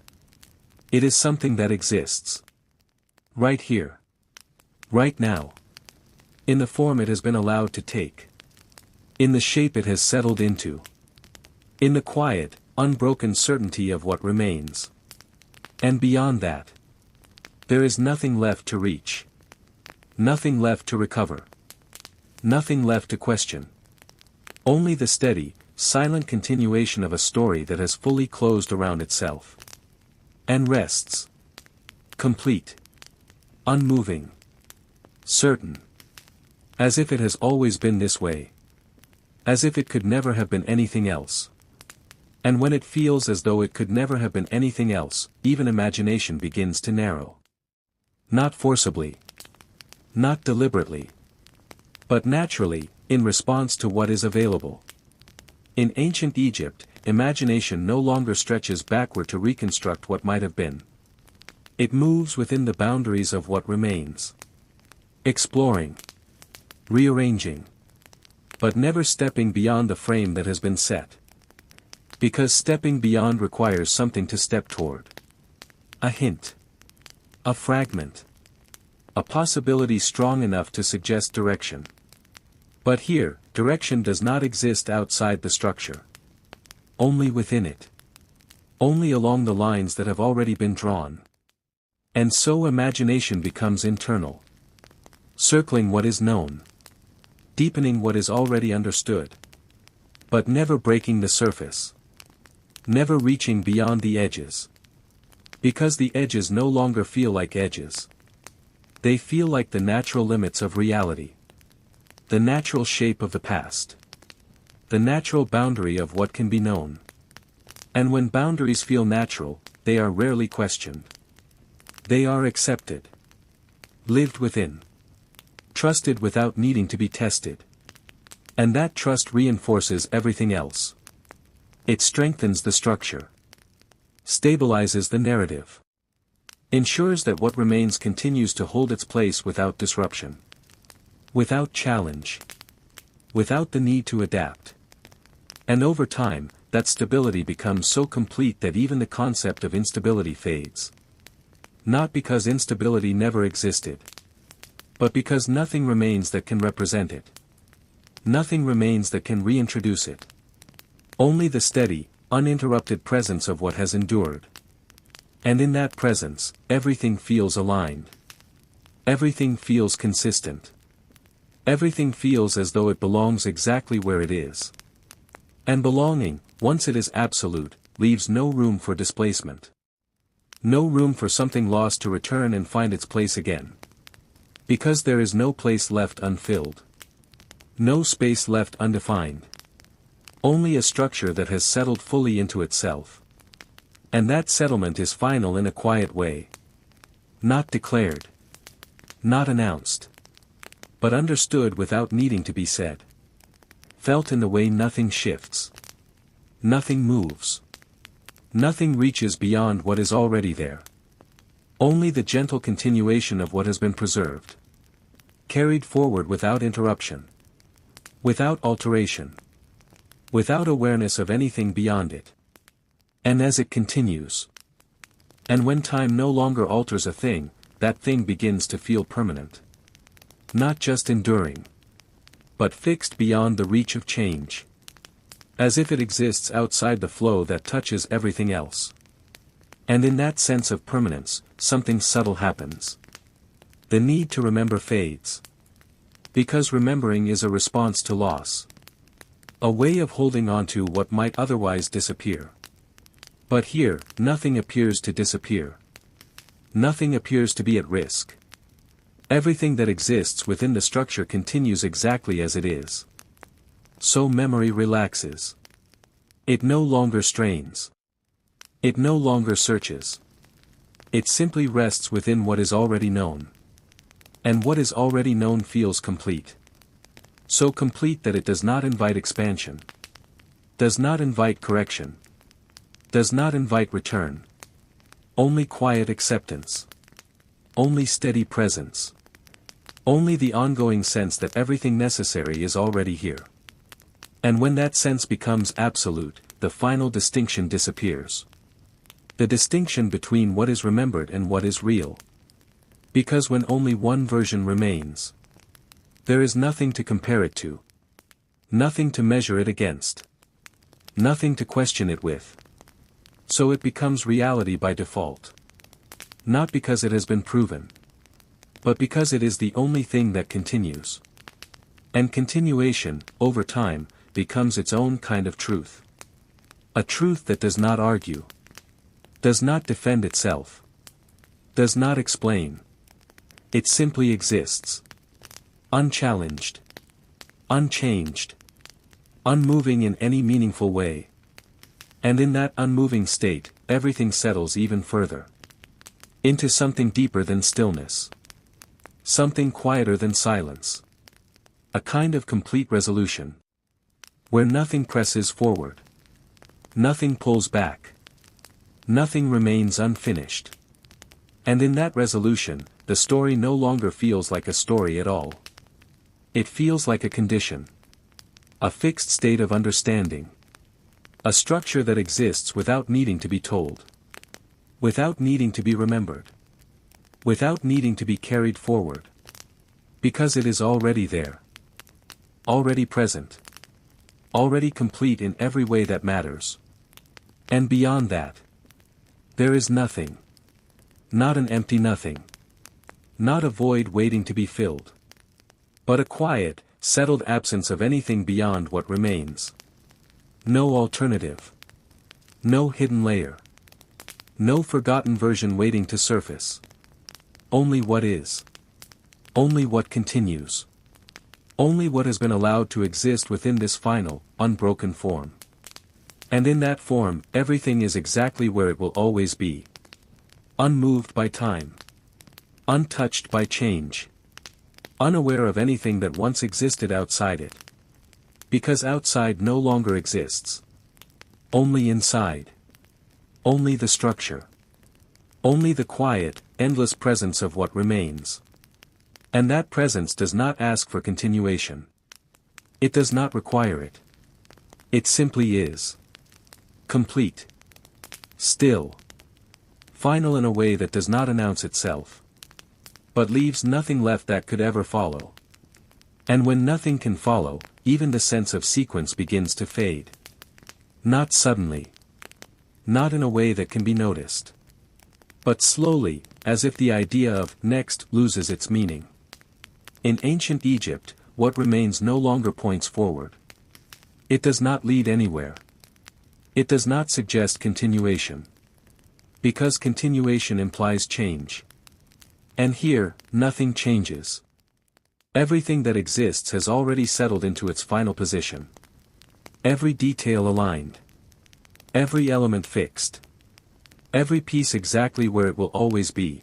It is something that exists. Right here. Right now. In the form it has been allowed to take. In the shape it has settled into. In the quiet, unbroken certainty of what remains. And beyond that, there is nothing left to reach. Nothing left to recover. Nothing left to question. Only the steady, silent continuation of a story that has fully closed around itself. And rests. Complete. Unmoving. Certain. As if it has always been this way. As if it could never have been anything else. And when it feels as though it could never have been anything else, even imagination begins to narrow. Not forcibly. Not deliberately. But naturally, in response to what is available. In ancient Egypt, imagination no longer stretches backward to reconstruct what might have been. It moves within the boundaries of what remains. Exploring. Rearranging. But never stepping beyond the frame that has been set. Because stepping beyond requires something to step toward. A hint. A fragment. A possibility strong enough to suggest direction. But here, direction does not exist outside the structure. Only within it. Only along the lines that have already been drawn. And so imagination becomes internal. Circling what is known. Deepening what is already understood. But never breaking the surface. Never reaching beyond the edges. Because the edges no longer feel like edges. They feel like the natural limits of reality. The natural shape of the past. The natural boundary of what can be known. And when boundaries feel natural, they are rarely questioned. They are accepted. Lived within. Trusted without needing to be tested. And that trust reinforces everything else. It strengthens the structure. Stabilizes the narrative. Ensures that what remains continues to hold its place without disruption. Without challenge. Without the need to adapt. And over time, that stability becomes so complete that even the concept of instability fades. Not because instability never existed, but because nothing remains that can represent it. Nothing remains that can reintroduce it. Only the steady, uninterrupted presence of what has endured. And in that presence, everything feels aligned. Everything feels consistent. Everything feels as though it belongs exactly where it is. And belonging, once it is absolute, leaves no room for displacement. No room for something lost to return and find its place again. Because there is no place left unfilled. No space left undefined. Only a structure that has settled fully into itself. And that settlement is final in a quiet way. Not declared. Not announced. But understood without needing to be said. Felt in the way nothing shifts. Nothing moves. Nothing reaches beyond what is already there. Only the gentle continuation of what has been preserved. Carried forward without interruption. Without alteration. Without awareness of anything beyond it. And as it continues. And when time no longer alters a thing, that thing begins to feel permanent. Not just enduring. But fixed beyond the reach of change. As if it exists outside the flow that touches everything else. And in that sense of permanence, something subtle happens. The need to remember fades. Because remembering is a response to loss. A way of holding on to what might otherwise disappear. But here, nothing appears to disappear. Nothing appears to be at risk. Everything that exists within the structure continues exactly as it is. So memory relaxes. It no longer strains. It no longer searches. It simply rests within what is already known. And what is already known feels complete. So complete that it does not invite expansion. Does not invite correction. Does not invite return. Only quiet acceptance. Only steady presence. Only the ongoing sense that everything necessary is already here. And when that sense becomes absolute, the final distinction disappears. The distinction between what is remembered and what is real. Because when only one version remains, there is nothing to compare it to. Nothing to measure it against. Nothing to question it with. So it becomes reality by default. Not because it has been proven. But because it is the only thing that continues. And continuation, over time, becomes its own kind of truth. A truth that does not argue. Does not defend itself. Does not explain. It simply exists. Unchallenged. Unchanged. Unmoving in any meaningful way. And in that unmoving state, everything settles even further. Into something deeper than stillness. Something quieter than silence. A kind of complete resolution. Where nothing presses forward. Nothing pulls back. Nothing remains unfinished. And in that resolution, the story no longer feels like a story at all. It feels like a condition. A fixed state of understanding. A structure that exists without needing to be told. Without needing to be remembered. Without needing to be carried forward. Because it is already there. Already present. Already complete in every way that matters. And beyond that, there is nothing. Not an empty nothing. Not a void waiting to be filled. But a quiet, settled absence of anything beyond what remains. No alternative. No hidden layer. No forgotten version waiting to surface. Only what is. Only what continues. Only what has been allowed to exist within this final, unbroken form. And in that form, everything is exactly where it will always be. Unmoved by time. Untouched by change. Unaware of anything that once existed outside it. Because outside no longer exists. Only inside. Only the structure. Only the quiet, endless presence of what remains. And that presence does not ask for continuation. It does not require it. It simply is. complete, still, final in a way that does not announce itself, but leaves nothing left that could ever follow. And when nothing can follow, even the sense of sequence begins to fade. Not suddenly. Not in a way that can be noticed. But slowly, as if the idea of next loses its meaning. In ancient Egypt, what remains no longer points forward. It does not lead anywhere. It does not suggest continuation. Because continuation implies change. And here, nothing changes. Everything that exists has already settled into its final position. Every detail aligned. Every element fixed. Every piece exactly where it will always be.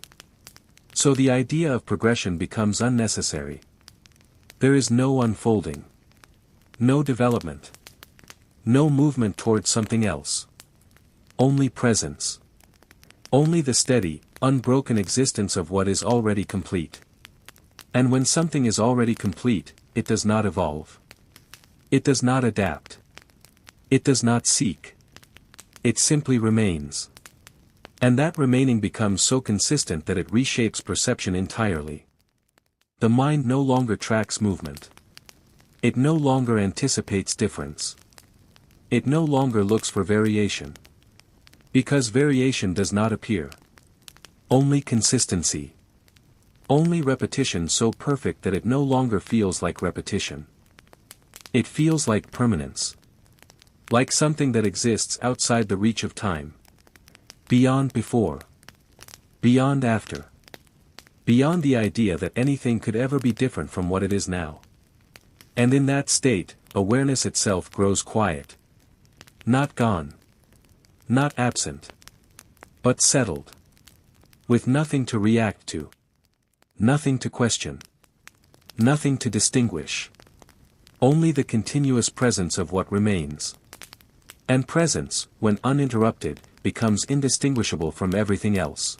So the idea of progression becomes unnecessary. There is no unfolding. No development. No movement towards something else. Only presence. Only the steady, unbroken existence of what is already complete. And when something is already complete, it does not evolve. It does not adapt. It does not seek. It simply remains. And that remaining becomes so consistent that it reshapes perception entirely. The mind no longer tracks movement. It no longer anticipates difference. It no longer looks for variation. Because variation does not appear. Only consistency. Only repetition so perfect that it no longer feels like repetition. It feels like permanence. Like something that exists outside the reach of time. Beyond before. Beyond after. Beyond the idea that anything could ever be different from what it is now. And in that state, awareness itself grows quiet. Not gone. Not absent. But settled. With nothing to react to. Nothing to question. Nothing to distinguish. Only the continuous presence of what remains. And presence, when uninterrupted, becomes indistinguishable from everything else.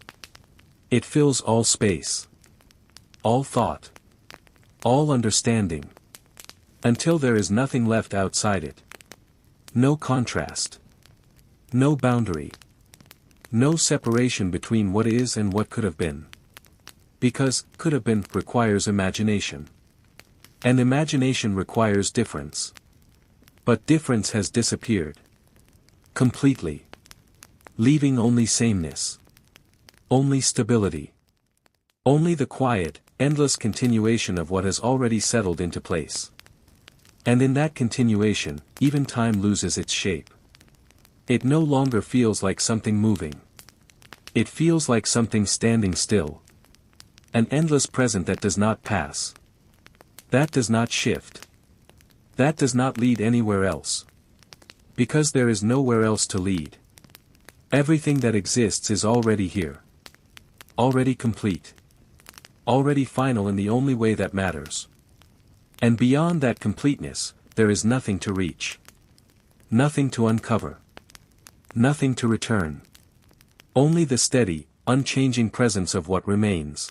It fills all space. All thought. All understanding. Until there is nothing left outside it. No contrast. No boundary. No separation between what is and what could have been. Because, could have been, requires imagination. And imagination requires difference. But difference has disappeared. Completely. Leaving only sameness. Only stability. Only the quiet, endless continuation of what has already settled into place. And in that continuation, even time loses its shape. It no longer feels like something moving. It feels like something standing still. An endless present that does not pass. That does not shift. That does not lead anywhere else. Because there is nowhere else to lead. Everything that exists is already here. Already complete. Already final in the only way that matters. And beyond that completeness, there is nothing to reach. Nothing to uncover. Nothing to return. Only the steady, unchanging presence of what remains.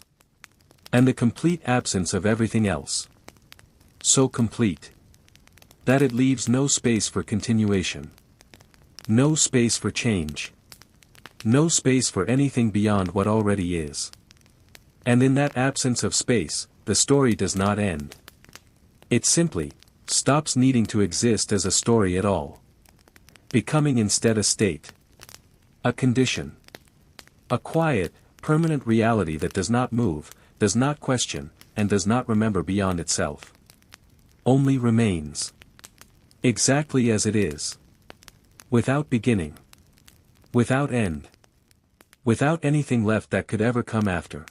And the complete absence of everything else. So complete. That it leaves no space for continuation. No space for change. No space for anything beyond what already is. And in that absence of space, the story does not end. It simply stops needing to exist as a story at all. Becoming instead a state. A condition. A quiet, permanent reality that does not move, does not question, and does not remember beyond itself. Only remains. Exactly as it is. Without beginning. Without end. Without anything left that could ever come after.